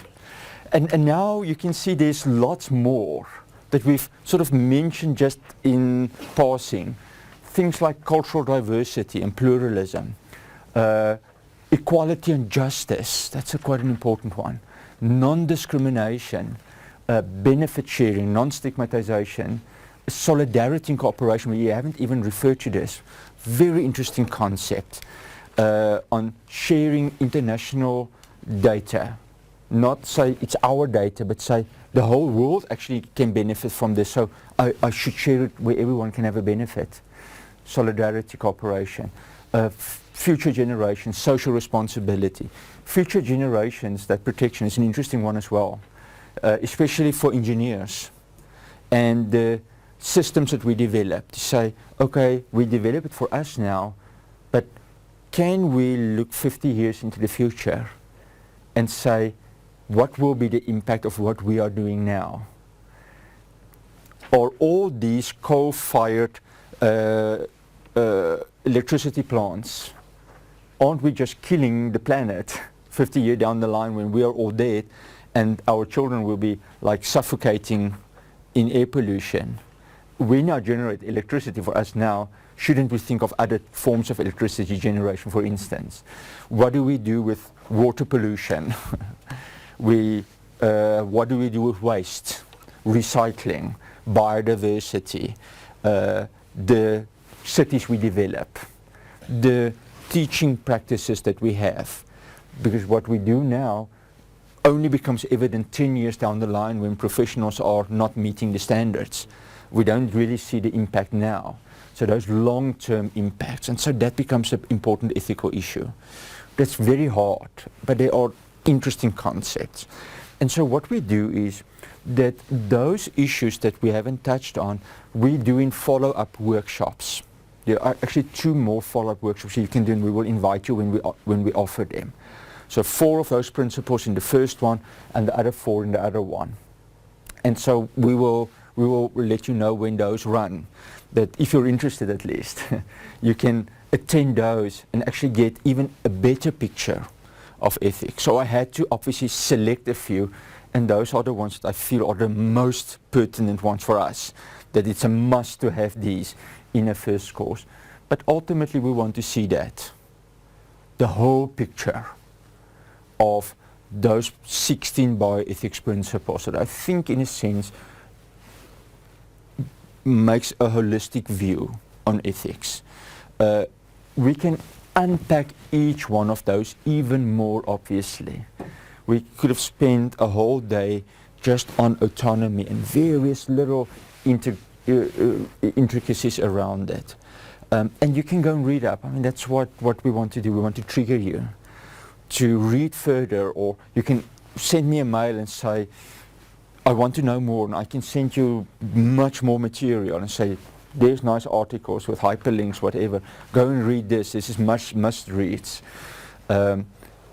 And now you can see there's lots more that we've sort of mentioned just in passing. Things like cultural diversity and pluralism, equality and justice, that's quite an important one. Non-discrimination, benefit sharing, non-stigmatization, solidarity and cooperation, we haven't even referred to this. Very interesting concept on sharing international data. Not say it's our data, but say the whole world actually can benefit from this, so I should share it where everyone can have a benefit. Solidarity, cooperation. Future generations, social responsibility. Future generations, that protection is an interesting one as well, especially for engineers. And the systems that we develop, to say, okay, we develop it for us now, but can we look 50 years into the future and say, what will be the impact of what we are doing now? Or all these coal-fired electricity plants, aren't we just killing the planet 50 years down the line when we are all dead and our children will be like suffocating in air pollution? We now generate electricity for us now. Shouldn't we think of other forms of electricity generation, for instance? What do we do with water pollution? What do we do with waste? Recycling, biodiversity, the cities we develop, the teaching practices that we have. Because what we do now only becomes evident 10 years down the line when professionals are not meeting the standards. We don't really see the impact now. So those long-term impacts, and so that becomes an important ethical issue. That's very hard, but they are interesting concepts. And so what we do is that those issues that we haven't touched on, we do in follow-up workshops. There are actually 2 more follow-up workshops you can do, and we will invite you when we offer them. So 4 of those principles in the first one, and the other 4 in the other one. And so we will let you know when those run. That if you're interested at least, you can attend those and actually get even a better picture of ethics. So I had to obviously select a few, and those are the ones that I feel are the most pertinent ones for us. That it's a must to have these in a first course. But ultimately we want to see that. The whole picture of those 16 bioethics principles that I think in a sense makes a holistic view on ethics. We can unpack each one of those even more obviously. We could have spent a whole day just on autonomy and various little intricacies around it. And you can go and read up. I mean, that's what we want to do. We want to trigger you to read further, or you can send me a mail and say, I want to know more, and I can send you much more material and say, there's nice articles with hyperlinks, whatever. Go and read this. This is must reads. And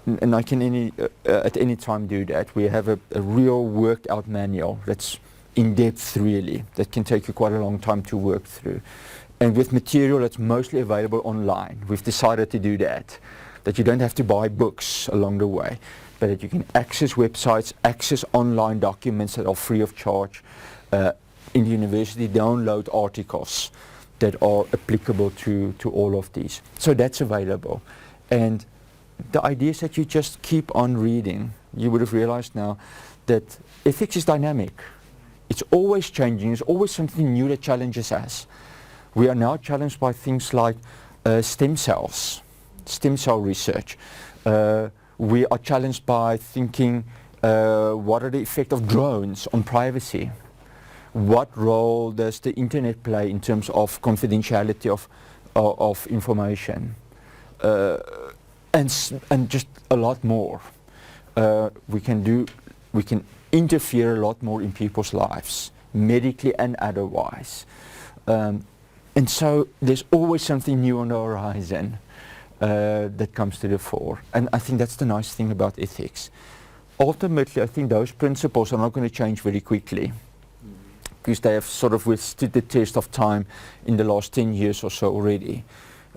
I can at any time do that. We have a real worked out manual that's in depth really, that can take you quite a long time to work through. And with material that's mostly available online. We've decided to do that you don't have to buy books along the way, but that you can access websites, access online documents that are free of charge. In the university, download articles that are applicable to all of these. So that's available. And the idea is that you just keep on reading. You would have realized now that ethics is dynamic. It's always changing. There's always something new that challenges us. We are now challenged by things like stem cells, stem cell research. We are challenged by thinking, what are the effects of drones on privacy? What role does the internet play in terms of confidentiality of information? And just a lot more. We can interfere a lot more in people's lives, medically and otherwise. And so there's always something new on the horizon that comes to the fore. And I think that's the nice thing about ethics. Ultimately, I think those principles are not going to change very quickly, because they have sort of withstood the test of time in the last 10 years or so already.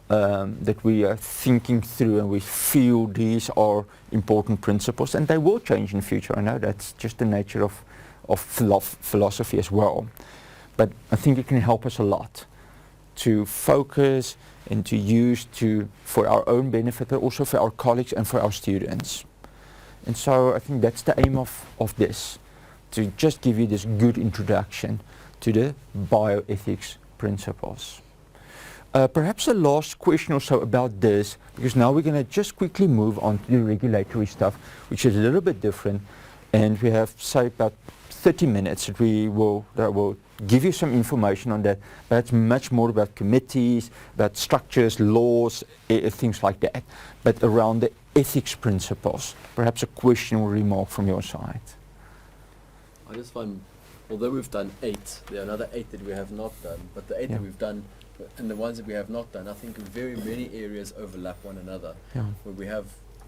That we are thinking through and we feel these are important principles, and they will change in the future. I know that's just the nature of philosophy as well. But I think it can help us a lot to focus and to use for our own benefit, but also for our colleagues and for our students. And so I think that's the aim of this, to just give you this good introduction to the bioethics principles. Perhaps a last question or so about this, because now we're going to just quickly move on to the regulatory stuff, which is a little bit different, and we have, say, about 30 minutes that will give you some information on that, but it's much more about committees, about structures, laws, things like that, but around the ethics principles. Perhaps a question or remark from your side. I just find, although we've done 8, there are another 8 that we have not done, but the 8 that we've done, and the ones that we have not done, I think in very many areas overlap one another. Where we have,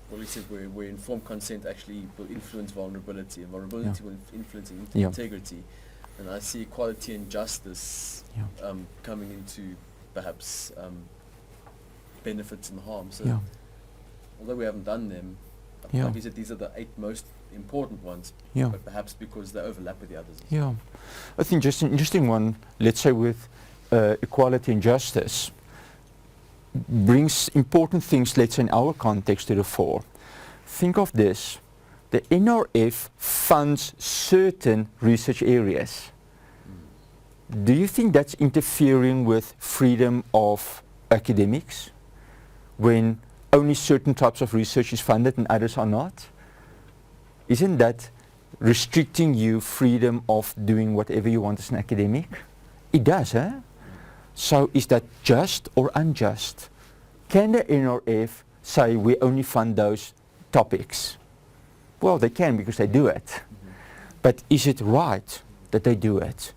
what we said, where informed consent actually will influence vulnerability, and vulnerability will influence integrity. And I see equality and justice coming into perhaps benefits and harm. So although we haven't done them, like you said, these are the 8 most important ones, but perhaps because they overlap with the others. I think just an interesting one, let's say with equality and justice, brings important things, let's say in our context, to the fore. Think of this. The NRF funds certain research areas. Do you think that's interfering with freedom of academics when only certain types of research is funded and others are not? Isn't that restricting you freedom of doing whatever you want as an academic? It does, eh? So is that just or unjust? Can the NRF say we only fund those topics? Well, they can, because they do it. But is it right that they do it?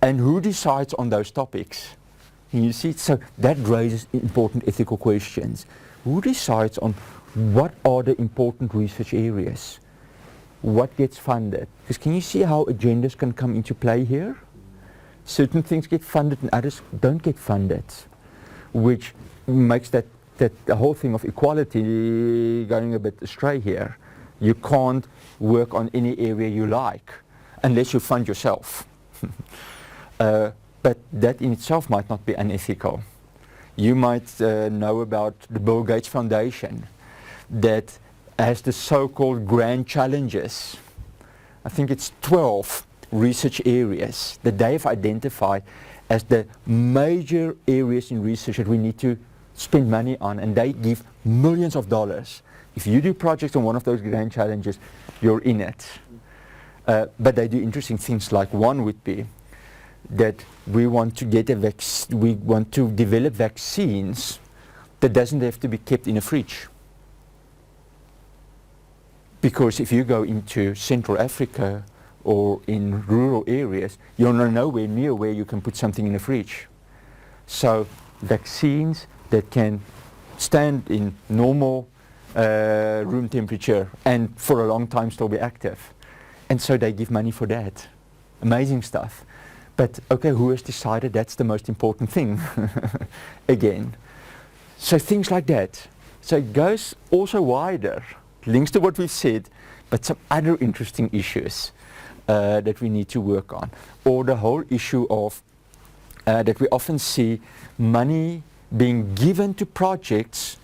And who decides on those topics? You see, so that raises important ethical questions. Who decides on what are the important research areas? What gets funded? Because can you see how agendas can come into play here? Certain things get funded and others don't get funded, which makes that the whole thing of equality going a bit astray here. You can't work on any area you like unless you fund yourself. But that in itself might not be unethical. You might know about the Bill Gates Foundation that has the so-called grand challenges. I think it's 12 research areas that they have identified as the major areas in research that we need to spend money on, and they give millions of dollars. If you do projects on one of those grand challenges, you're in it. But they do interesting things, like one would be that we want to get we want to develop vaccines that doesn't have to be kept in a fridge. Because if you go into Central Africa or in rural areas, you're nowhere near where you can put something in a fridge. So vaccines that can stand in normal room temperature and for a long time still be active. And so they give money for that. Amazing stuff. But okay, who has decided that's the most important thing? Again. So things like that. So it goes also wider, links to what we've said, but some other interesting issues that we need to work on. Or the whole issue of that we often see money being given to projects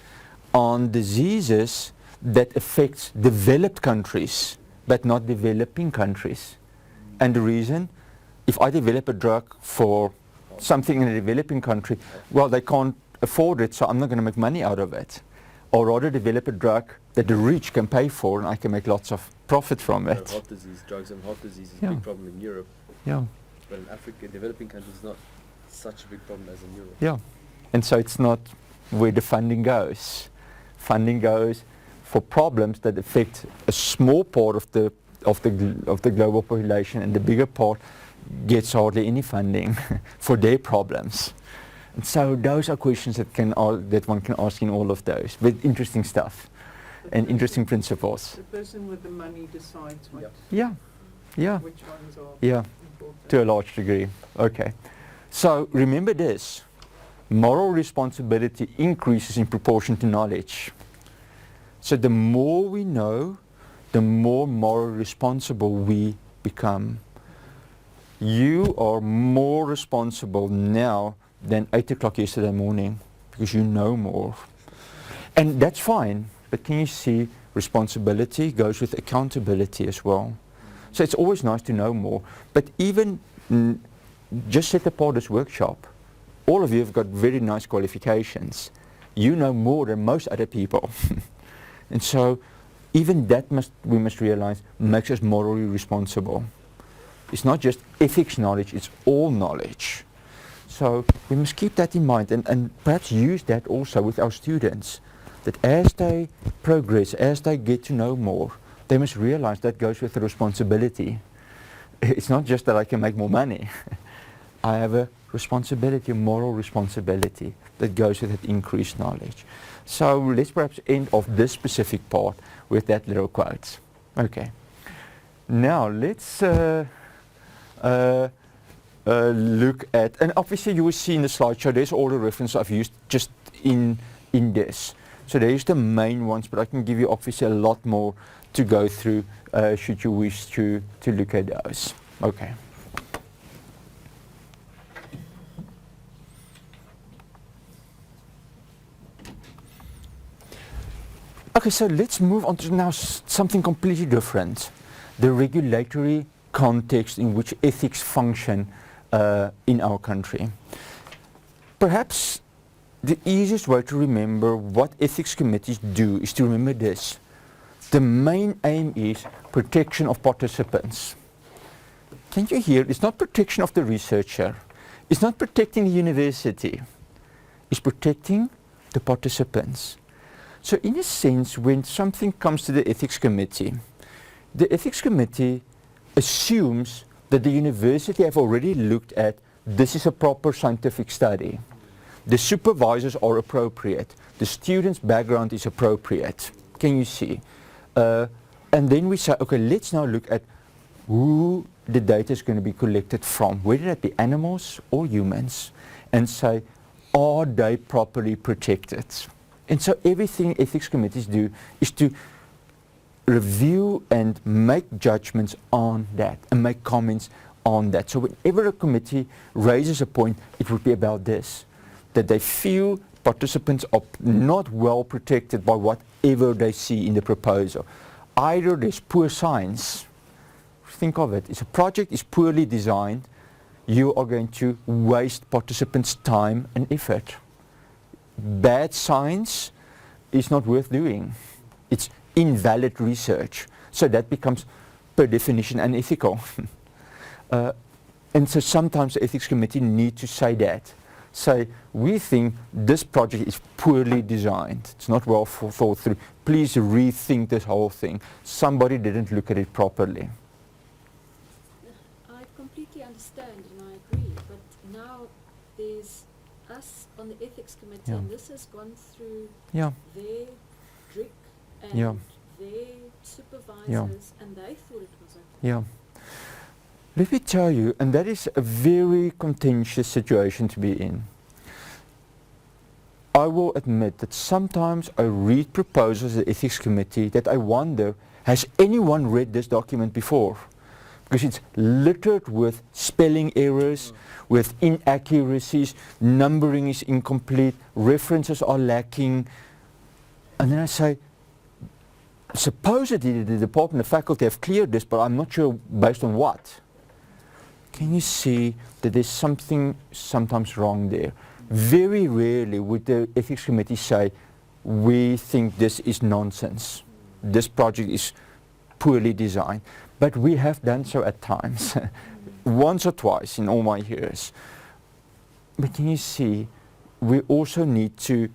on diseases that affect developed countries but not developing countries. And the reason, if I develop a drug for something in a developing country, well, they can't afford it, so I'm not going to make money out of it. Or rather develop a drug that the rich can pay for and I can make lots of profit from it. Heart disease, drugs and heart disease is Yeah. a big problem in Europe, Yeah, but in Africa, developing countries, it's not such a big problem as in Europe. yeah. And so it's not where the funding goes. Funding goes for problems that affect a small part of the global population, and the bigger part gets hardly any funding for their problems. And so those are questions that one can ask in all of those, with interesting stuff and interesting principles. The person with the money decides what, Yeah, yeah, which ones are yeah, important. to a large degree. Okay. So remember this, moral responsibility increases in proportion to knowledge. So the more we know, the more morally responsible we become. You are more responsible now than 8 o'clock yesterday morning because you know more. And that's fine, but can you see responsibility goes with accountability as well. So it's always nice to know more, but even just set apart this workshop. All of you have got very nice qualifications. You know more than most other people. And so even that we must realize makes us morally responsible. It's not just ethics knowledge, it's all knowledge. So we must keep that in mind and perhaps use that also with our students. That as they progress, as they get to know more, they must realize that goes with the responsibility. It's not just that I can make more money. I have a responsibility, a moral responsibility that goes with that increased knowledge. So let's perhaps end off this specific part with that little quote. Okay. Now let's look at, and obviously you will see in the slideshow, there's all the references I've used just in this. So there's the main ones, but I can give you obviously a lot more to go through should you wish to look at those. Okay. Okay, so let's move on to now something completely different. The regulatory context in which ethics function in our country. Perhaps the easiest way to remember what ethics committees do is to remember this. The main aim is protection of participants. Can you hear? It's not protection of the researcher. It's not protecting the university. It's protecting the participants. So in a sense, when something comes to the ethics committee assumes that the university have already looked at this is a proper scientific study. The supervisors are appropriate. The student's background is appropriate. Can you see? And then we say, okay, let's now look at who the data is going to be collected from, whether that be animals or humans, and say, are they properly protected? And so everything ethics committees do is to review and make judgments on that and make comments on that. So whenever a committee raises a point, it would be about this, that they feel participants are not well protected by whatever they see in the proposal. Either there's poor science, think of it, if a project is poorly designed, you are going to waste participants' time and effort. Bad science is not worth doing. It's invalid research. So that becomes, per definition, unethical. And so sometimes the ethics committee need to say that. Say, we think this project is poorly designed. It's not well thought through. Please rethink this whole thing. Somebody didn't look at it properly. I completely understand and I agree, but now there's us on the ethics committee, Yeah. and this has gone through Yeah, their DRIC and Yeah. their supervisors, and they thought it was okay. yeah. Let me tell you, and that is a very contentious situation to be in. I will admit that sometimes I read proposals at the ethics committee that I wonder, has anyone read this document before? Because it's littered with spelling errors, with inaccuracies, numbering is incomplete, references are lacking. And then I say, supposedly the department, the faculty have cleared this, but I'm not sure based on what. Can you see that there's something sometimes wrong there? Very rarely would the ethics committee say, we think this is nonsense. This project is poorly designed. But we have done so at times, once or twice in all my years. But can you see, we also need to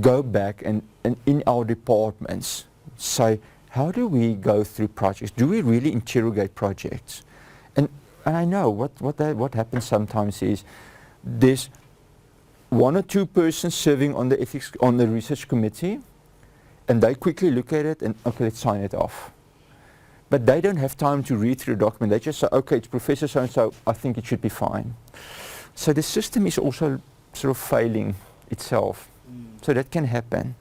go back and in our departments say, how do we go through projects? Do we really interrogate projects? And I know what happens sometimes is there's one or two persons serving on the ethics, on the research committee, and they quickly look at it and, okay, let's sign it off. But they don't have time to read through the document. They just say, okay, it's Professor so-and-so, I think it should be fine. So the system is also sort of failing itself. So that can happen.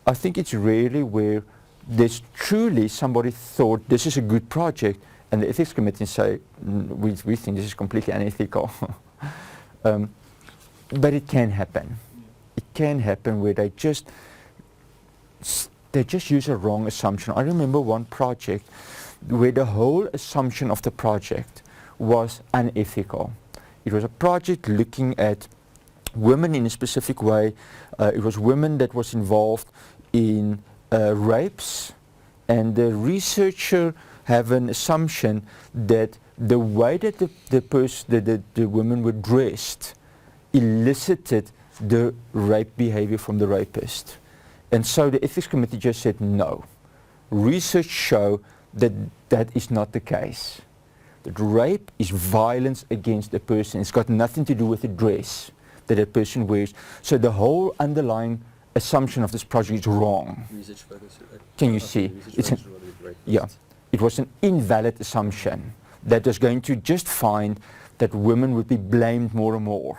I think it's rarely where there's truly somebody thought this is a good project and the ethics committee say, we think this is completely unethical. But it can happen. It can happen where they just use a wrong assumption. I remember one project where the whole assumption of the project was unethical. It was a project looking at women in a specific way. It was women that was involved in rapes, and the researcher have an assumption that the way that the women were dressed elicited the rape behavior from the rapist. And so the ethics committee just said no. Research show that that is not the case. That rape is violence against a person. It's got nothing to do with the dress that a person wears. So the whole underlying assumption of this project is wrong. Research focus. Can you see? It's yeah. It was an invalid assumption that was going to just find that women would be blamed more and more.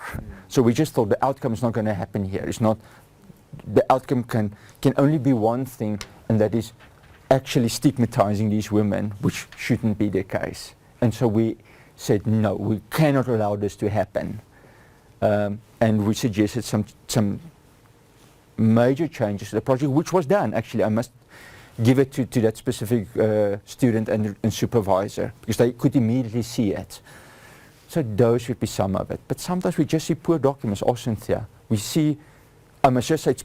So we just thought the outcome is not going to happen here. It's not. The outcome can only be one thing, and that is actually stigmatizing these women, which shouldn't be the case. And so we said, no, we cannot allow this to happen. And we suggested some major changes to the project, which was done. Actually, I must give it to that specific student and supervisor, because they could immediately see it. So those would be some of it. But sometimes we just see poor documents, or Cynthia. We see, I must just say it's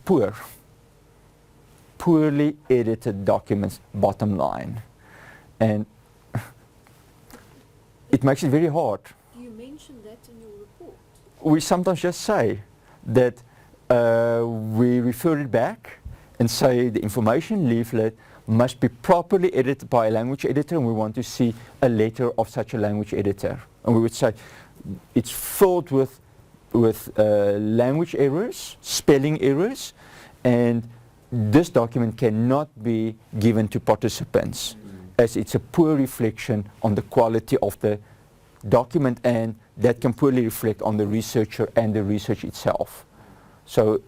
poorly edited documents, bottom line. And it makes it very hard. You mentioned that in your report. We sometimes just say that we refer it back and say the information leaflet must be properly edited by a language editor, and we want to see a letter of such a language editor. And we would say it's filled with language errors, spelling errors, and this document cannot be given to participants, as it's a poor reflection on the quality of the document, and that can poorly reflect on the researcher and the research itself. So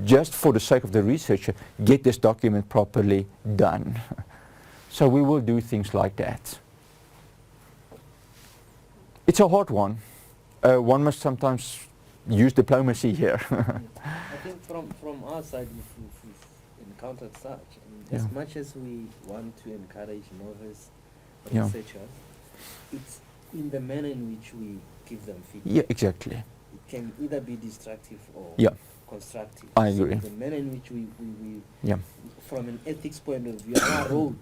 just for the sake of the researcher, get this document properly done. So we will do things like that. It's a hard one. One must sometimes use diplomacy here. I think from our side, we've encountered such. I mean, as much as we want to encourage novice researchers, it's in the manner in which we give them feedback. Yeah, exactly. It can either be destructive or constructive. I agree. So the manner in which we Yeah. from an ethics point of view, our role,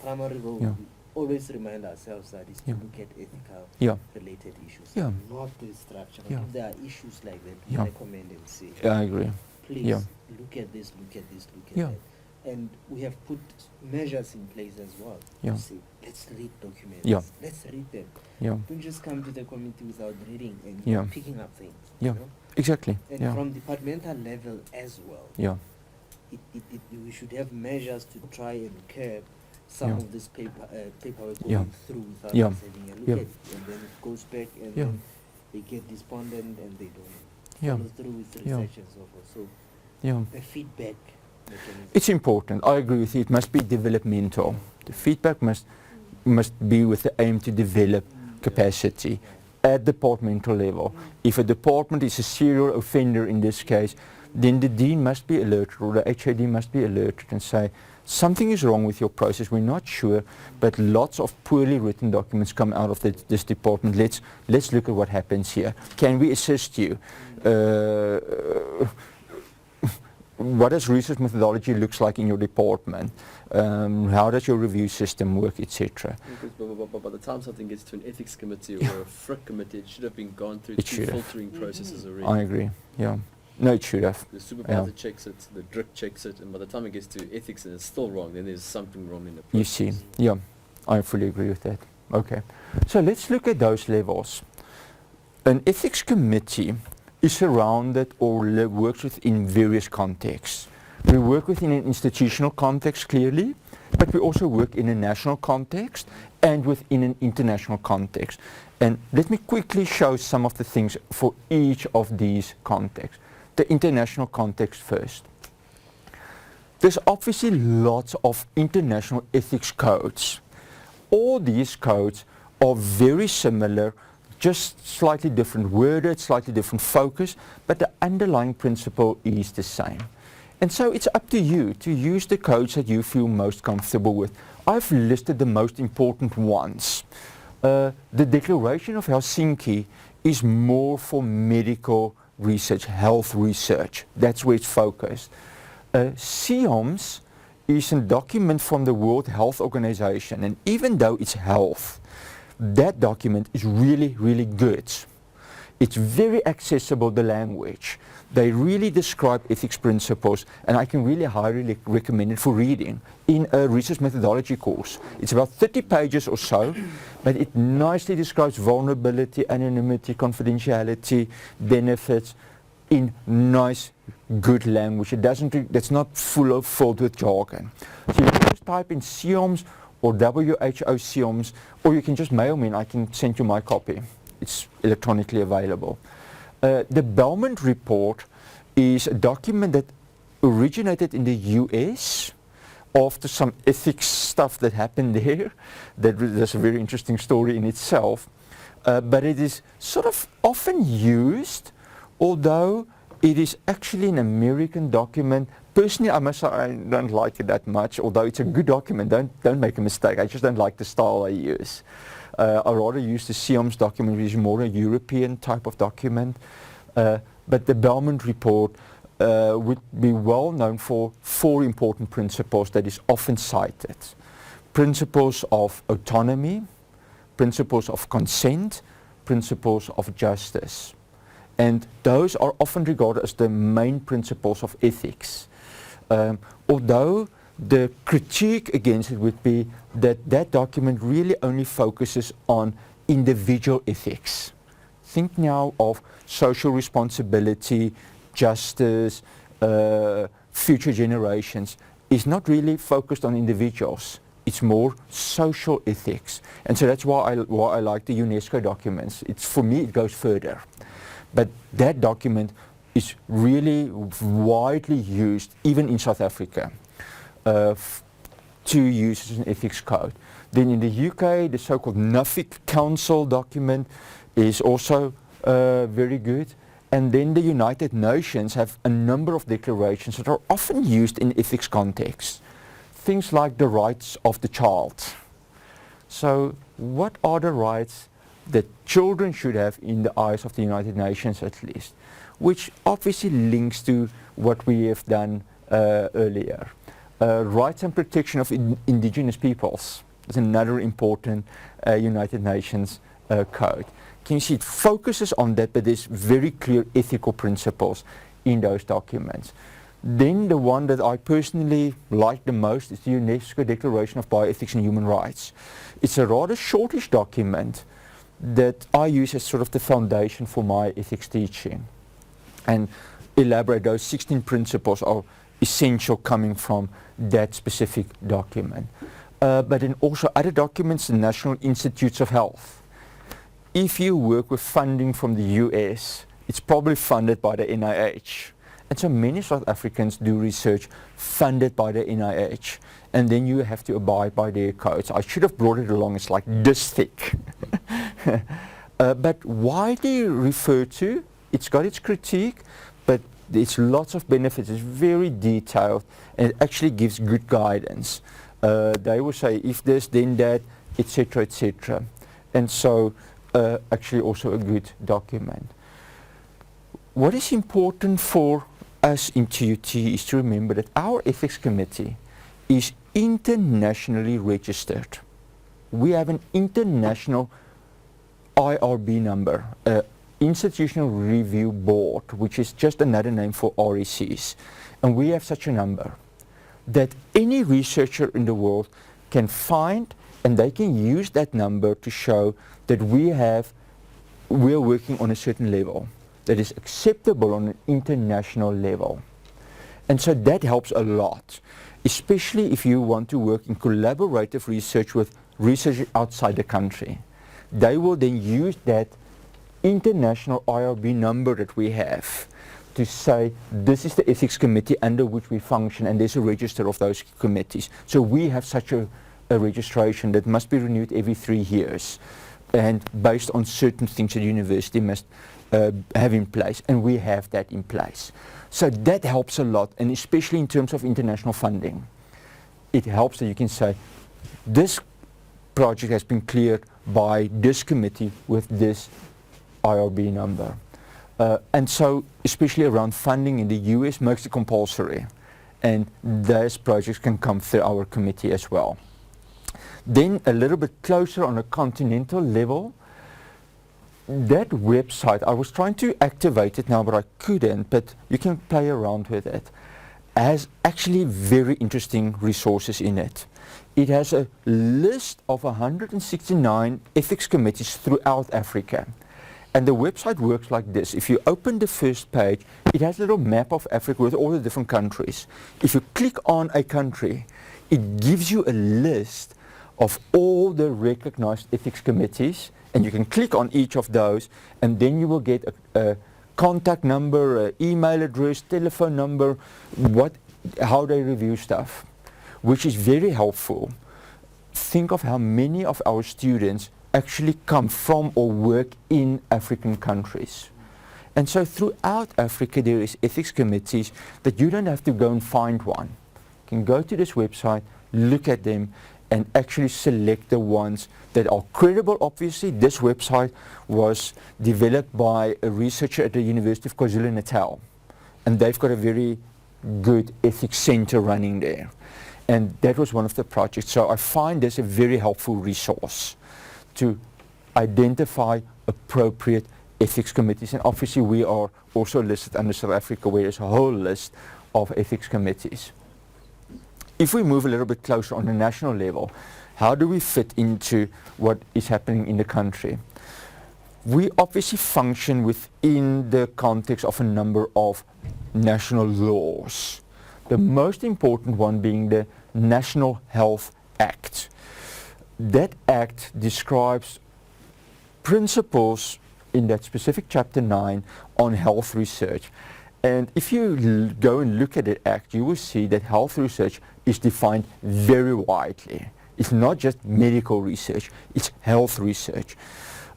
primary role, we always remind ourselves that is to look at ethical related issues, not the structure. If there are issues like that, we recommend and say, I agree. please look at this, look at this, look at that. And we have put measures in place as well. To say, let's read documents. Let's read them. Don't just come to the committee without reading and picking up things. You know? Exactly. And from departmental level as well. We should have measures to try and curb some of this paperwork going through without us having a look at it. And then it goes back and then they get despondent and they don't follow through with research and so forth. So the feedback mechanism. It's important. I agree with you. It must be developmental. The feedback must be with the aim to develop capacity at departmental level. If a department is a serial offender in this case, then the dean must be alerted, or the HAD must be alerted and say, something is wrong with your process, we're not sure, but lots of poorly written documents come out of this department. Let's look at what happens here. Can we assist you? What does research methodology looks like in your department? How does your review system work, etc.? But by the time something gets to an ethics committee or a FRIC committee, it should have been gone through two filtering processes already. I agree, yeah. No, it should have. The supervisor checks it, the DRIC checks it, and by the time it gets to ethics and it's still wrong, then there's something wrong in the process. You see, yeah, I fully agree with that. Okay, so let's look at those levels. An ethics committee is surrounded or works within various contexts. We work within an institutional context clearly, but we also work in a national context and within an international context. And let me quickly show some of the things for each of these contexts. The international context first. There's obviously lots of international ethics codes. All these codes are very similar, just slightly different worded, slightly different focus, but the underlying principle is the same. And so it's up to you to use the codes that you feel most comfortable with. I've listed the most important ones. The Declaration of Helsinki is more for medical research, health research. That's where it's focused. CIOMS is a document from the World Health Organization, and even though it's health, that document is really, really good. It's very accessible, the language. They really describe ethics principles, and I can really highly recommend it for reading in a research methodology course. It's about 30 pages or so, but it nicely describes vulnerability, anonymity, confidentiality, benefits in nice, good language. It doesn't, that's not filled with jargon. So you can just type in CIOMS or WHO CIOMS, or you can just mail me and I can send you my copy. It's electronically available. The Belmont Report is a document that originated in the US after some ethics stuff that happened there. That's a very interesting story in itself. But it is sort of often used, although it is actually an American document. Personally, I must say I don't like it that much, although it's a good document. Don't make a mistake. I just don't like the style I use. I rather use the CIOMS document, which is more a European type of document. But the Belmont Report would be well known for 4 important principles that is often cited. Principles of autonomy, principles of consent, principles of justice. And those are often regarded as the main principles of ethics. Although the critique against it would be that that document really only focuses on individual ethics. Think now of social responsibility, justice, future generations. It's not really focused on individuals. It's more social ethics. And so that's why I like the UNESCO documents. For me, it goes further. But that document is really widely used, even in South Africa, to use as an ethics code. Then in the UK, the so-called NUFIC Council document is also very good. And then the United Nations have a number of declarations that are often used in ethics contexts. Things like the rights of the child. So what are the rights that children should have in the eyes of the United Nations at least? Which obviously links to what we have done earlier. Rights and protection of indigenous peoples is another important United Nations code. Can you see it focuses on that, but there's very clear ethical principles in those documents. Then the one that I personally like the most is the UNESCO Declaration of Bioethics and Human Rights. It's a rather shortish document that I use as sort of the foundation for my ethics teaching, and elaborate those 16 principles are essential coming from that specific document. But then also other documents, the National Institutes of Health. If you work with funding from the US, it's probably funded by the NIH. And so many South Africans do research funded by the NIH. And then you have to abide by their codes. I should have brought it along, it's like this thick. But widely referred to, it's got its critique, but there's lots of benefits. It's very detailed, and it actually gives good guidance. They will say if this, then that, etc., etc. And so, actually also a good document. What is important for us in TUT is to remember that our ethics committee is internationally registered. We have an international IRB number, Institutional Review Board, which is just another name for RECs. And we have such a number that any researcher in the world can find, and they can use that number to show that we are working on a certain level that is acceptable on an international level. And so that helps a lot, especially if you want to work in collaborative research with researchers outside the country. They will then use that international IRB number that we have to say this is the ethics committee under which we function, and there's a register of those committees. So we have such a registration that must be renewed every 3 years, and based on certain things that the university must have in place, and we have that in place. So that helps a lot, and especially in terms of international funding. It helps that you can say this project has been cleared by this committee with this IRB number. And so, especially around funding in the US, makes it compulsory. And those projects can come through our committee as well. Then a little bit closer on a continental level, that website, I was trying to activate it now, but I couldn't, but you can play around with it, has actually very interesting resources in it. It has a list of 169 ethics committees throughout Africa. And the website works like this. If you open the first page, it has a little map of Africa with all the different countries. If you click on a country, it gives you a list of all the recognized ethics committees, and you can click on each of those, and then you will get a contact number, an email address, telephone number, how they review stuff, which is very helpful. Think of how many of our students actually come from or work in African countries. And so throughout Africa there is ethics committees that you don't have to go and find one. You can go to this website, look at them, and actually select the ones that are credible. Obviously, this website was developed by a researcher at the University of KwaZulu-Natal, and they've got a very good ethics center running there. And that was one of the projects. So I find this a very helpful resource to identify appropriate ethics committees. And obviously we are also listed under South Africa, where there's a whole list of ethics committees. If we move a little bit closer on the national level, how do we fit into what is happening in the country? We obviously function within the context of a number of national laws. The most important one being the National Health Act. That act describes principles in that specific chapter 9 on health research. And if you go and look at that act, you will see that health research is defined very widely. It's not just medical research, it's health research.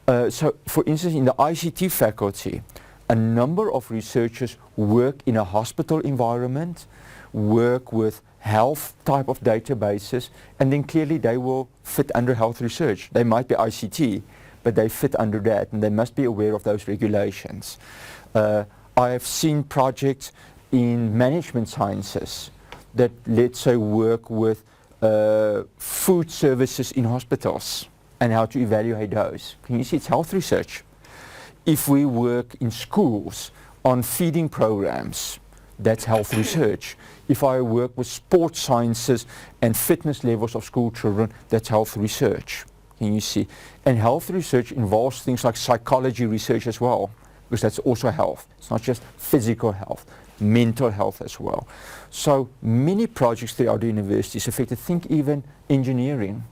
So for instance, in the ICT faculty, a number of researchers work in a hospital environment, work with health type of databases, and then clearly they will fit under health research. They might be ICT, but they fit under that, and they must be aware of those regulations. I have seen projects in management sciences that, let's say, work with food services in hospitals and how to evaluate those. Can you see it's health research? If we work in schools on feeding programs, that's health research. If I work with sports sciences and fitness levels of school children, that's health research. Can you see? And health research involves things like psychology research as well, because that's also health. It's not just physical health, mental health as well. So many projects throughout the universities affected, think even engineering,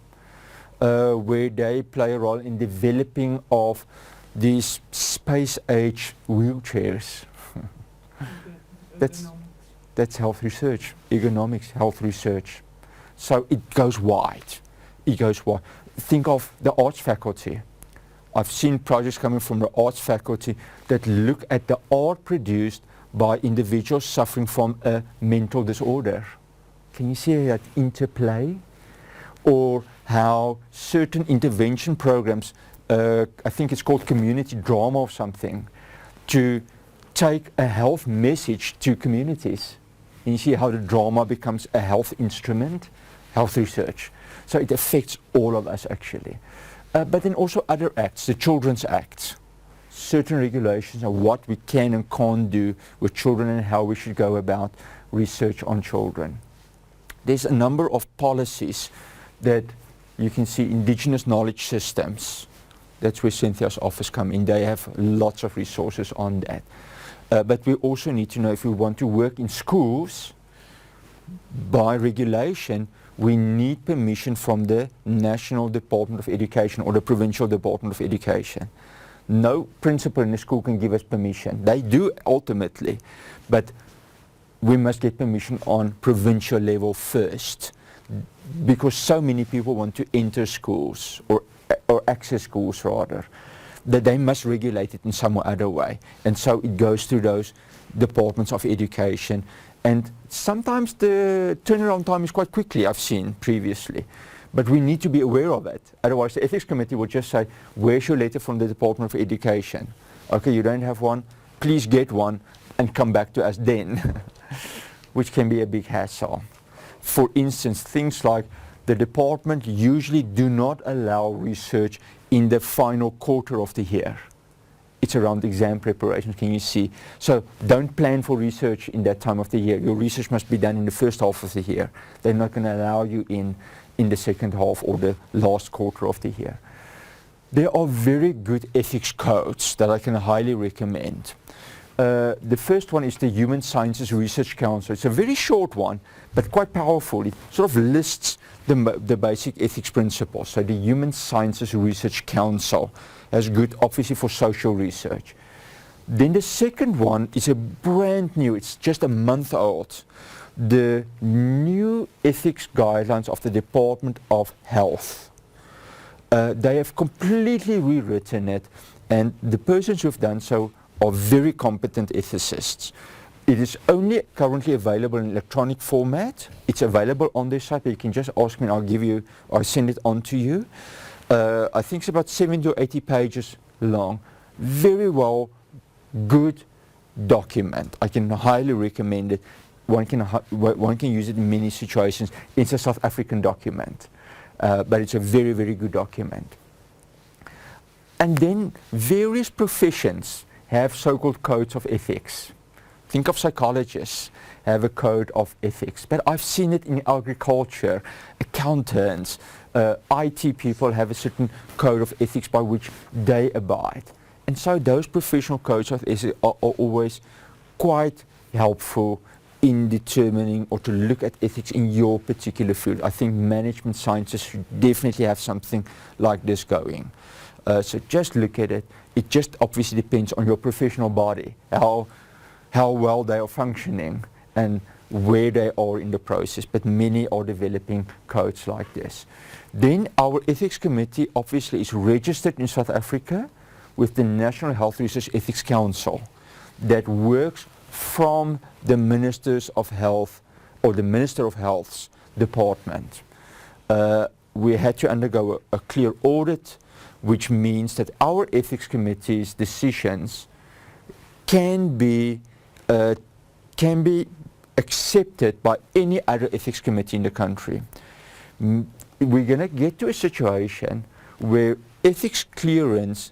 where they play a role in developing of these space-age wheelchairs. That's health research, ergonomics, health research. So it goes wide. It goes wide. Think of the arts faculty. I've seen projects coming from the arts faculty that look at the art produced by individuals suffering from a mental disorder. Can you see that interplay? Or how certain intervention programs, I think it's called community drama or something, to take a health message to communities. And you see how the drama becomes a health instrument, health research. So it affects all of us actually. But then also other acts, the Children's Act, certain regulations of what we can and can't do with children and how we should go about research on children. There's a number of policies that you can see. Indigenous knowledge systems. That's where Cynthia's office come in. They have lots of resources on that. But we also need to know if we want to work in schools, by regulation, we need permission from the National Department of Education or the Provincial Department of Education. No principal in the school can give us permission. They do ultimately, but we must get permission on provincial level first, because so many people want to enter schools or access schools rather, that they must regulate it in some other way. And so it goes through those departments of education. And sometimes the turnaround time is quite quickly, I've seen previously. But we need to be aware of it. Otherwise the ethics committee will just say, where's your letter from the Department of Education? Okay, you don't have one, please get one and come back to us then, which can be a big hassle. For instance, things like the department usually do not allow research in the final quarter of the year. It's around exam preparations, can you see? So don't plan for research in that time of the year. Your research must be done in the first half of the year. They're not going to allow you in the second half or the last quarter of the year. There are very good ethics codes that I can highly recommend. The first one is the Human Sciences Research Council. It's a very short one, but quite powerful. It sort of lists the basic ethics principles. So the Human Sciences Research Council has good, obviously, for social research. Then the second one is a brand new, it's just a month old, the new ethics guidelines of the Department of Health. They have completely rewritten it, and the persons who have done so are very competent ethicists. It is only currently available in electronic format. It's available on their site, but you can just ask me and I'll send it on to you. I think it's about 70 or 80 pages long. Very well, good document. I can highly recommend it. One can use it in many situations. It's a South African document, but it's a very, very good document. And then various professions have so-called codes of ethics. Think of psychologists have a code of ethics, but I've seen it in agriculture, accountants, IT people have a certain code of ethics by which they abide. And so those professional codes of ethics are always quite helpful in determining or to look at ethics in your particular field. I think management sciences should definitely have something like this going. So just look at it. It just obviously depends on your professional body, how well they are functioning and where they are in the process, but many are developing codes like this. Then our ethics committee obviously is registered in South Africa with the National Health Research Ethics Council that works from the Ministers of Health or the Minister of Health's department. We had to undergo a clear audit, which means that our ethics committee's decisions can be accepted by any other ethics committee in the country. We're going to get to a situation where ethics clearance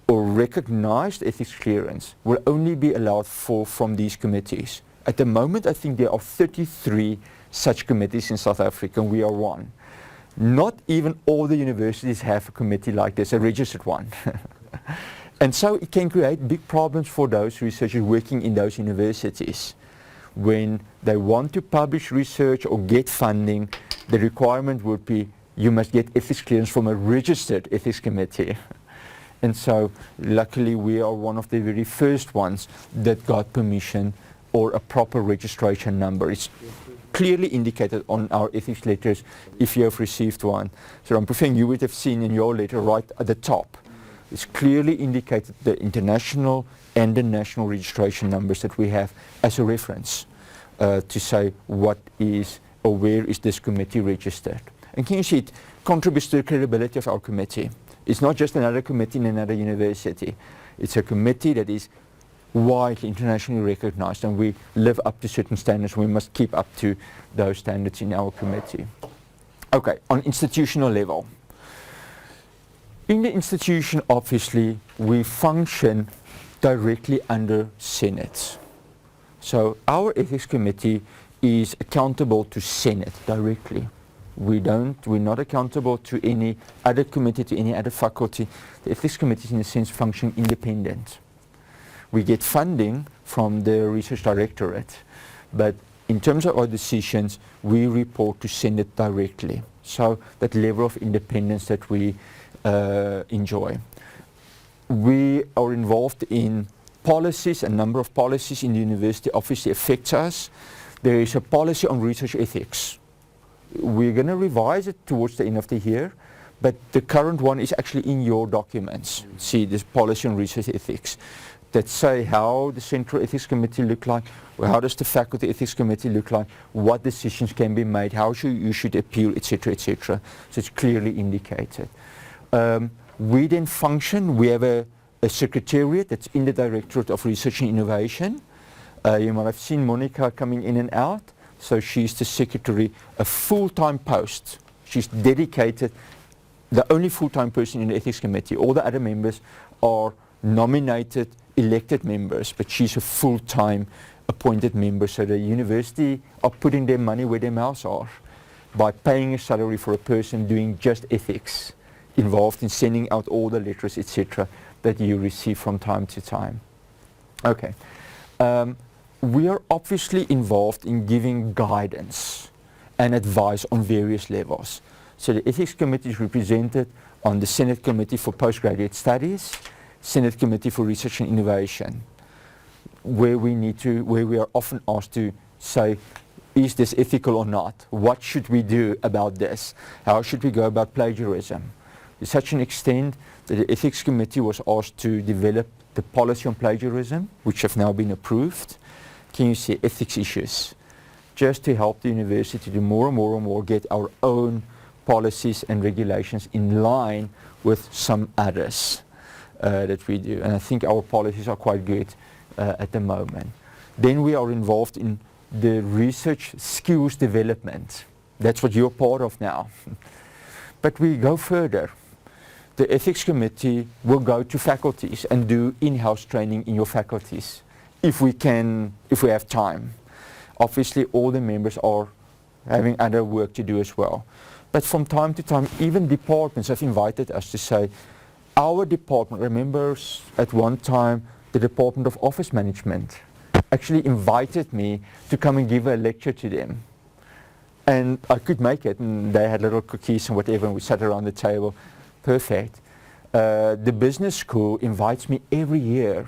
or recognized ethics clearance will only be allowed from these committees. At the moment, I think there are 33 such committees in South Africa, and we are one. Not even all the universities have a committee like this, a registered one. And so it can create big problems for those researchers working in those universities. When they want to publish research or get funding, the requirement would be you must get ethics clearance from a registered ethics committee. And so luckily we are one of the very first ones that got permission or a proper registration number. It's clearly indicated on our ethics letters if you have received one. So I'm preferring you would have seen in your letter right at the top It's clearly indicated the international and the national registration numbers that we have as a reference to say what is or where is this committee registered. And can you see it contributes to the credibility of our committee. It's not just another committee in another university. It's a committee that is widely internationally recognized, and we live up to certain standards. We must keep up to those standards in our committee. Okay, on institutional level. In the institution, obviously, we function directly under Senate. So our ethics committee is accountable to Senate directly. We're not accountable to any other committee, to any other faculty. The ethics committee, in a sense, function independent. We get funding from the research directorate, but in terms of our decisions, we report to Senate directly. So that level of independence that we enjoy. We are involved in policies. A number of policies in the university obviously affects us. There is a policy on research ethics. We're going to revise it towards the end of the year, but the current one is actually in your documents. See, this policy on research ethics that say how the Central Ethics Committee look like, or how does the Faculty Ethics Committee look like, what decisions can be made, how you should appeal, etc., etc. So it's clearly indicated. We then function, we have a secretariat that's in the Directorate of Research and Innovation. You might have seen Monica coming in and out. So she's the secretary, a full-time post. She's dedicated, the only full-time person in the ethics committee. All the other members are nominated, elected members, but she's a full-time appointed member. So the university are putting their money where their mouths are by paying a salary for a person doing just ethics, involved in sending out all the letters, etc., that you receive from time to time. Okay. We are obviously involved in giving guidance and advice on various levels. So the Ethics Committee is represented on the Senate Committee for Postgraduate Studies, Senate Committee for Research and Innovation, where we are often asked to say, is this ethical or not? What should we do about this? How should we go about plagiarism? To such an extent that the Ethics Committee was asked to develop the policy on plagiarism, which have now been approved. Can you see ethics issues? Just to help the university to more and more get our own policies and regulations in line with some others that we do. And I think our policies are quite good at the moment. Then we are involved in the research skills development. That's what you're part of now. But we go further. The Ethics Committee will go to faculties and do in-house training in your faculties. If we have time. Obviously all the members are having other work to do as well. But from time to time, even departments have invited us to say, our department, remember at one time the Department of Office Management actually invited me to come and give a lecture to them. And I could make it, and they had little cookies and whatever, and we sat around the table. Perfect. The business school invites me every year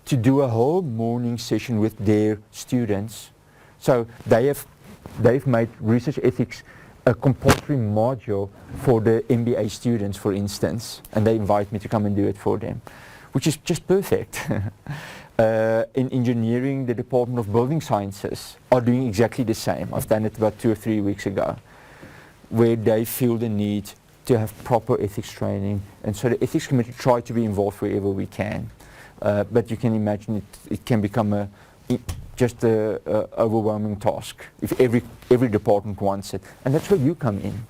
to do a whole morning session with their students. So they've made research ethics a compulsory module for the MBA students, for instance, and they invite me to come and do it for them, which is just perfect. In engineering, the Department of Building Sciences are doing exactly the same. I've done it about 2 or 3 weeks ago, where they feel the need to have proper ethics training, and so the Ethics Committee try to be involved wherever we can. But you can imagine it can become just an overwhelming task if every department wants it. And that's where you come in.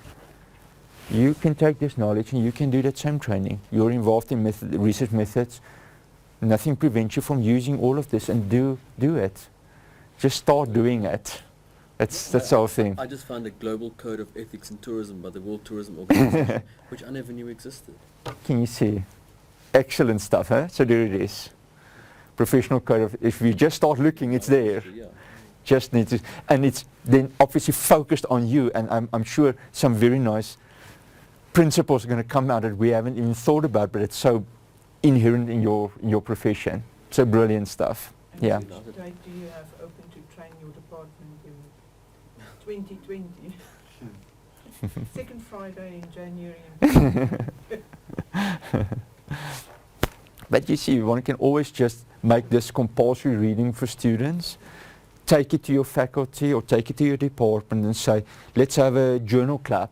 You can take this knowledge and you can do that same training. You're involved in research methods. Nothing prevents you from using all of this, and do it. Just start doing it. That's the whole thing. I just found a global code of ethics in tourism by the World Tourism Organization, which I never knew existed. Can you see? Excellent stuff, huh? So there it is. Professional code of, if you just start looking, it's there. Yeah. Just need to, and it's then obviously focused on you, and I'm sure some very nice principles are going to come out that we haven't even thought about, but it's so inherent in your profession. So brilliant stuff. And Yeah. which date do you have open to train your department in 2020? Second Friday in January. But you see, one can always just make this compulsory reading for students, take it to your faculty or take it to your department and say, let's have a journal club.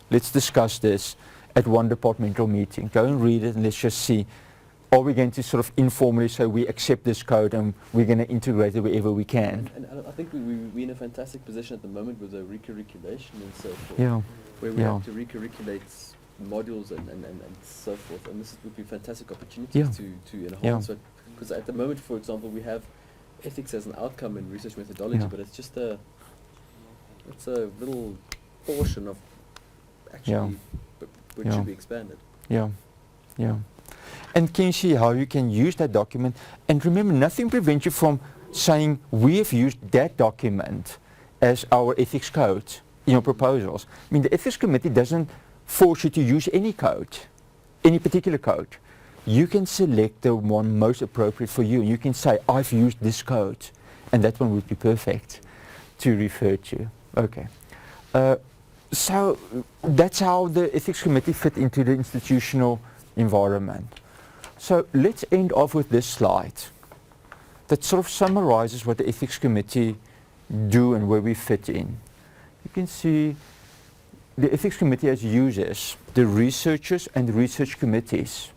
Let's discuss this at one departmental meeting. Go and read it and let's just see, are we going to sort of informally say we accept this code and we're going to integrate it wherever we can? And I think we're in a fantastic position at the moment with the recurriculation and so forth, Yeah. where we Yeah. have to recurriculate modules and so forth, and this would be fantastic opportunities Yeah. to enhance it. Because at the moment, for example, we have ethics as an outcome in research methodology, Yeah. but it's just it's a little portion of actually which Yeah. should be expanded. Yeah, yeah. And can you see how you can use that document? And remember, nothing prevents you from saying, we have used that document as our ethics code in your proposals. I mean, the ethics committee doesn't force you to use any code, any particular code. You can select the one most appropriate for you. You can say, I've used this code, and that one would be perfect to refer to. Okay. So that's how the ethics committee fit into the institutional environment. So let's end off with this slide that sort of summarizes what the ethics committee do and where we fit in. You can see the ethics committee has users, the researchers and the research committees.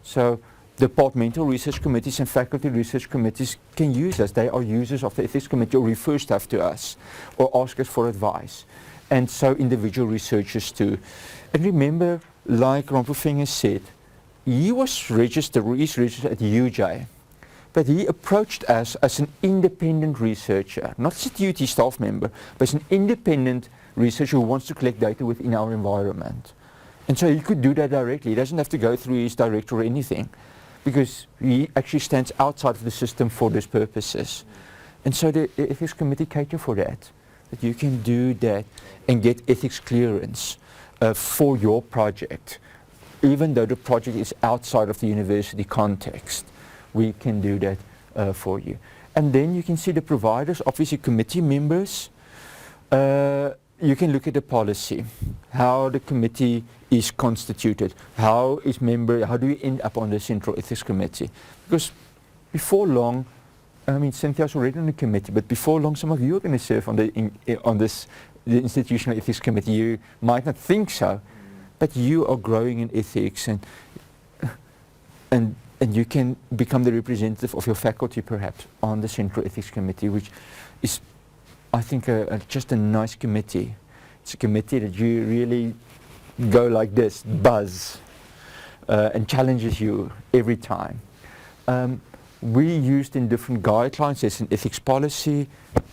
So departmental research committees and faculty research committees can use us. They are users of the ethics committee or refer stuff to us or ask us for advice. And so individual researchers too. And remember, like Rampofinger said, he was registered at UJ, but he approached us as an independent researcher, not as a duty staff member, but as an independent researcher who wants to collect data within our environment. And so he could do that directly. He doesn't have to go through his director or anything, because he actually stands outside of the system for these purposes. And so the ethics committee cater for that you can do that and get ethics clearance for your project. Even though the project is outside of the university context, we can do that for you. And then you can see the providers, obviously committee members. You can look at the policy, how the committee is constituted, how do you end up on the Central Ethics Committee? Because before long, I mean, Cynthia's already on the committee, but before long some of you are going to serve on the Institutional Ethics Committee. You might not think so, but you are growing in ethics and you can become the representative of your faculty perhaps on the Central Ethics Committee, which is, I think, just a nice committee. It's a committee that you really go like this, buzz, and challenges you every time. We used in different guidelines. There's an ethics policy,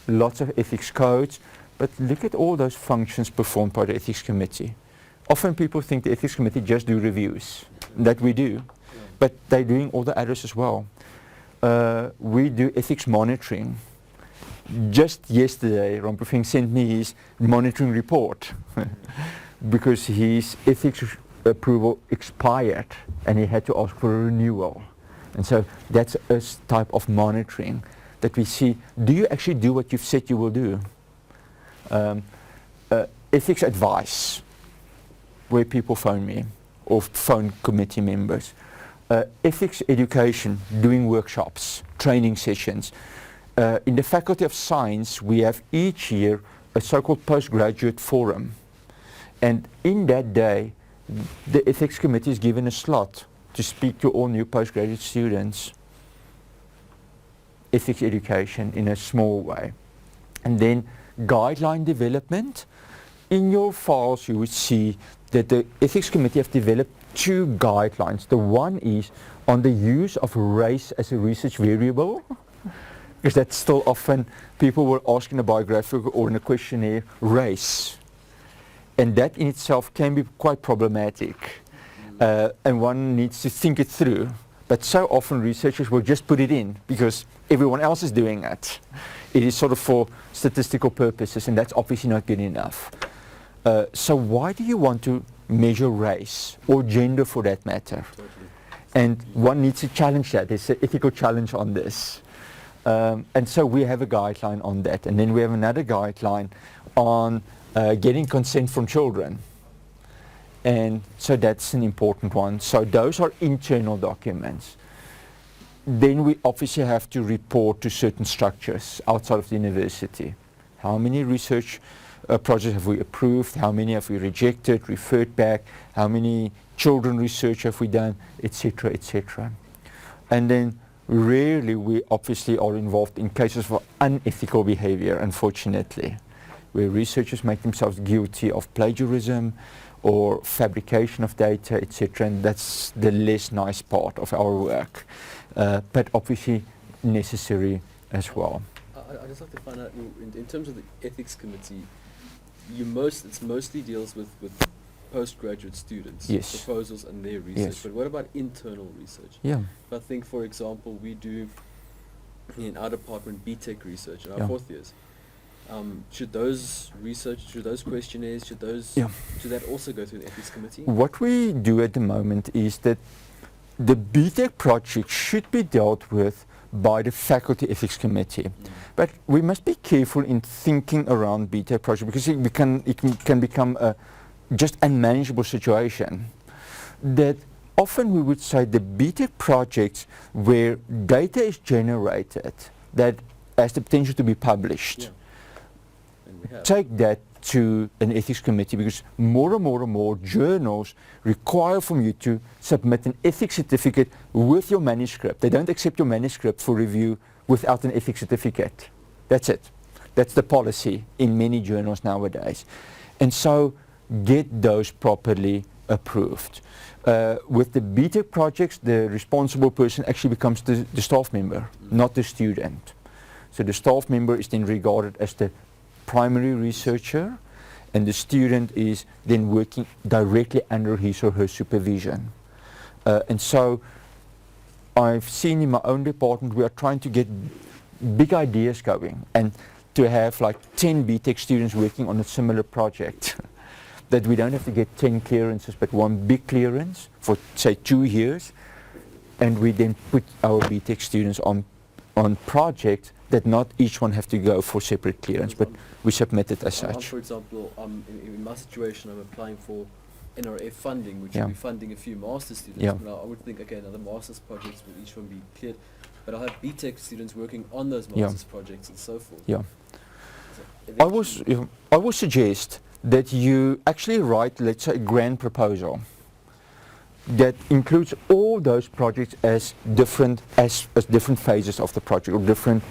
lots of ethics codes, but look at all those functions performed by the ethics committee. Often people think the ethics committee just do reviews, that we do, but they're doing all the others as well. We do ethics monitoring. Just yesterday, Rampofinger sent me his monitoring report because his ethics approval expired and he had to ask for a renewal. And so that's a type of monitoring that we see. Do you actually do what you've said you will do? Ethics advice, where people phone me or phone committee members. Ethics education, doing workshops, training sessions. In the Faculty of Science, we have each year a so-called postgraduate forum. And in that day, the ethics committee is given a slot to speak to all new postgraduate students. Ethics education in a small way. And then guideline development. In your files you would see that the ethics committee have developed 2 guidelines. The one is on the use of race as a research variable, because that's still often people were asking a biographical or in a questionnaire, race. And that in itself can be quite problematic. And one needs to think it through. But so often researchers will just put it in because everyone else is doing it. It is sort of for statistical purposes, and that's obviously not good enough. So why do you want to measure race or gender for that matter? Totally. And one needs to challenge that. There's an ethical challenge on this. And so we have a guideline on that. And then we have another guideline on getting consent from children. And so that's an important one. So those are internal documents. Then we obviously have to report to certain structures outside of the university. How many research projects have we approved? How many have we rejected, referred back? How many children research have we done, etc., etc. And then rarely we obviously are involved in cases of unethical behavior, unfortunately, where researchers make themselves guilty of plagiarism or fabrication of data, etc. And that's the less nice part of our work, but obviously necessary as well. I'd just like to find out, in terms of the ethics committee, it's mostly deals with postgraduate students, yes, proposals and their research. Yes. But what about internal research? Yeah. I think, for example, we do in our department BTech research in our Yeah. 4th years. Should those questionnaires, should that also go through the ethics committee? What we do at the moment is that the BTech project should be dealt with by the faculty ethics committee. But we must be careful in thinking around BTech project because it can become a just unmanageable situation. That often we would say the BTech projects where data is generated that has the potential to be published. Yeah. And we have. Take that to an ethics committee because more and more journals require from you to submit an ethics certificate with your manuscript. They don't accept your manuscript for review without an ethics certificate. That's it. That's the policy in many journals nowadays. And so get those properly approved. With the BTech projects, the responsible person actually becomes the staff member, not the student. So the staff member is then regarded as the primary researcher, and the student is then working directly under his or her supervision. And so I've seen in my own department we are trying to get big ideas going and to have like 10 BTech students working on a similar project. That we don't have to get 10 clearances but one big clearance for say 2 years, and we then put our BTech students on projects that not each one have to go for separate clearance, but we submit it as such. For example, in my situation, I'm applying for NRF funding, which Yeah. will be funding a few master's students. Yeah. But I would think, okay, another master's projects will each one be cleared. But I'll have BTech students working on those Yeah. master's projects and so forth. Yeah. So I would suggest that you actually write, let's say, a grant proposal that includes all those projects as different phases of the project or different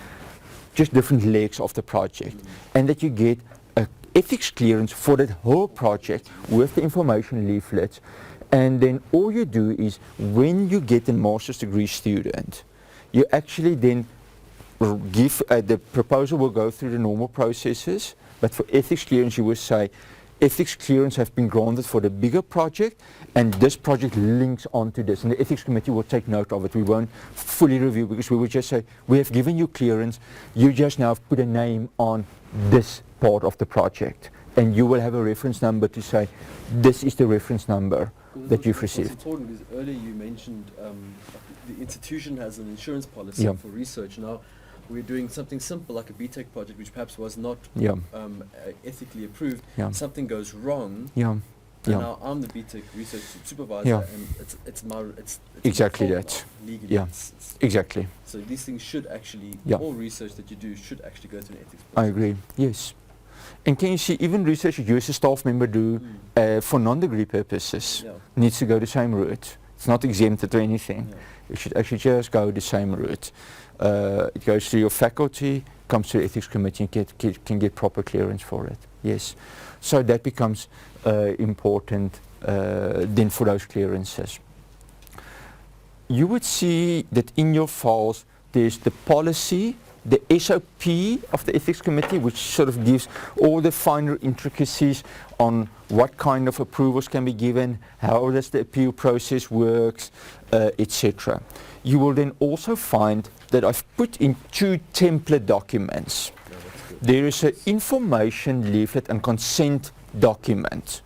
legs of the project, and that you get an ethics clearance for that whole project with the information leaflets. And then all you do is when you get a master's degree student, you actually then give the proposal will go through the normal processes, but for ethics clearance you will say ethics clearance have been granted for the bigger project and this project links onto this, and the ethics committee will take note of it. We won't fully review because we will just say we have given you clearance, you just now put a name on this part of the project and you will have a reference number to say this is the reference number that you've received. What's important is earlier you mentioned the institution has an insurance policy Yeah. for research. Now we're doing something simple like a BTech project, which perhaps was not Yeah. ethically approved. Yeah. Something goes wrong. Yeah. And Yeah. now I'm the BTech research supervisor, Yeah. and it's Exactly my that. fault now. Legally, Yeah. it's Exactly. so these things should actually, Yeah. all research that you do should actually go through an ethics I process. agree. Yes. And can you see even research that you as a staff member do for non-degree purposes Yeah. needs to go the same route. It's not exempted or anything. Yeah. It should actually just go the same route. It goes through your faculty, comes to the ethics committee, and can get proper clearance for it. Yes. So that becomes important then for those clearances. You would see that in your files there's the policy, the SOP of the ethics committee, which sort of gives all the finer intricacies on what kind of approvals can be given, how does the appeal process works, etc. You will then also find that I've put in 2 template documents. Yeah, that's good. There is an information leaflet and consent document,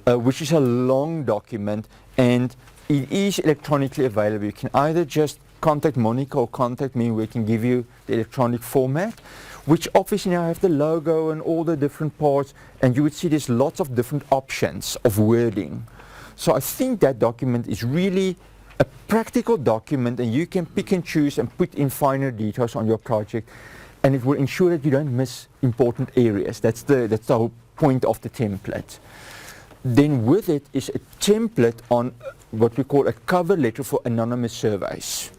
which is a long document, and it is electronically available. You can either just contact Monica or contact me, we can give you the electronic format, which obviously now have the logo and all the different parts, and you would see there's lots of different options of wording So I think that document is really a practical document, and you can pick and choose and put in finer details on your project, and it will ensure that you don't miss important areas. That's the whole point of the template. Then with it is a template on what we call a cover letter for anonymous surveys,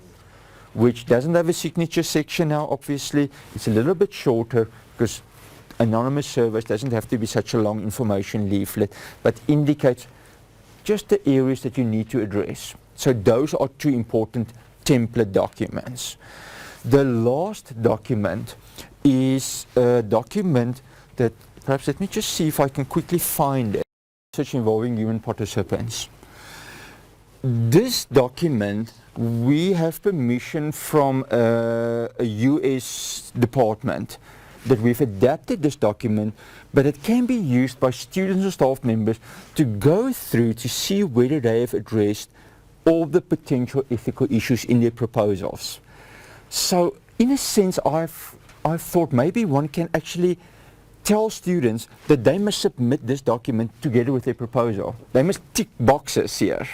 which doesn't have a signature section now, obviously. It's a little bit shorter because anonymous surveys doesn't have to be such a long information leaflet, but indicates just the areas that you need to address. So those are two important template documents. The last document is a document that, perhaps let me just see if I can quickly find it. Research involving human participants. This document, we have permission from a US department that we've adapted this document, but it can be used by students or staff members to go through to see whether they have addressed all the potential ethical issues in their proposals. So in a sense, I've thought maybe one can actually tell students that they must submit this document together with their proposal. They must tick boxes here.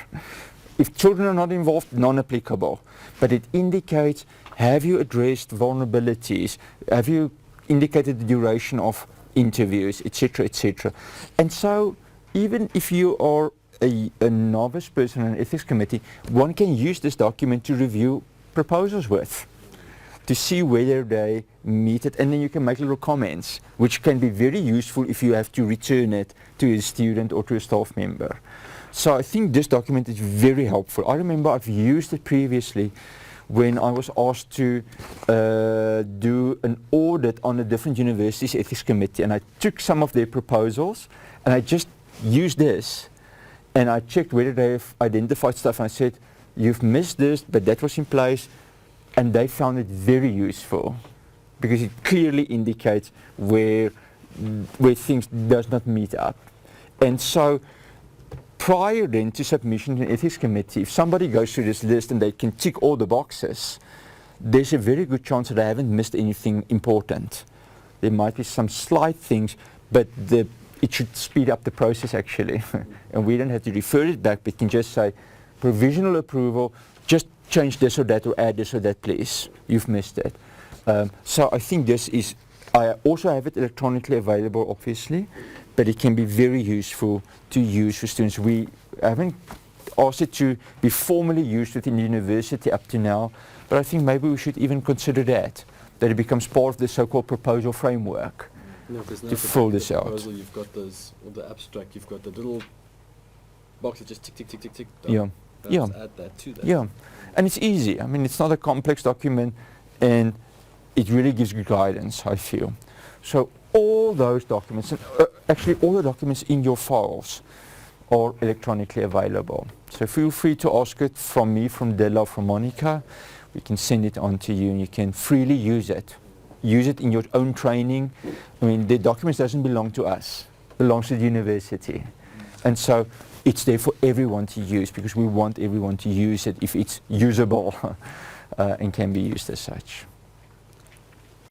If children are not involved, non-applicable. But it indicates, have you addressed vulnerabilities? Have you indicated the duration of interviews, etc., etc. And so even if you are a novice person in an ethics committee, one can use this document to review proposals with, to see whether they meet it, and then you can make little comments, which can be very useful if you have to return it to a student or to a staff member. So I think this document is very helpful. I remember I've used it previously when I was asked to do an audit on a different university's ethics committee, and I took some of their proposals and I just used this and I checked whether they've identified stuff, and I said, you've missed this, but that was in place, and they found it very useful because it clearly indicates where things does not meet up. And so prior then to submission to an ethics committee, if somebody goes through this list and they can tick all the boxes, there's a very good chance that they haven't missed anything important. There might be some slight things, but it should speed up the process actually. And we don't have to refer it back, but can just say, provisional approval, just change this or that or add this or that please. You've missed it. So I think this is, I also have it electronically available obviously, but it can be very useful to use for students. We haven't asked it to be formally used within the university up to now, but I think maybe we should even consider that it becomes part of the so-called proposal framework to fill this out. Proposal, you've got those, or the abstract, you've got the little box that just tick, tick, tick, tick, tick. Yeah. Yeah. Add that to that. Yeah, and it's easy. I mean, it's not a complex document, and it really gives good guidance, I feel. So all those documents, and actually all the documents in your files are electronically available. So feel free to ask it from me, from Della, from Monica. We can send it on to you and you can freely use it. Use it in your own training. I mean, the documents doesn't belong to us. It belongs to the university. And so it's there for everyone to use because we want everyone to use it if it's usable and can be used as such.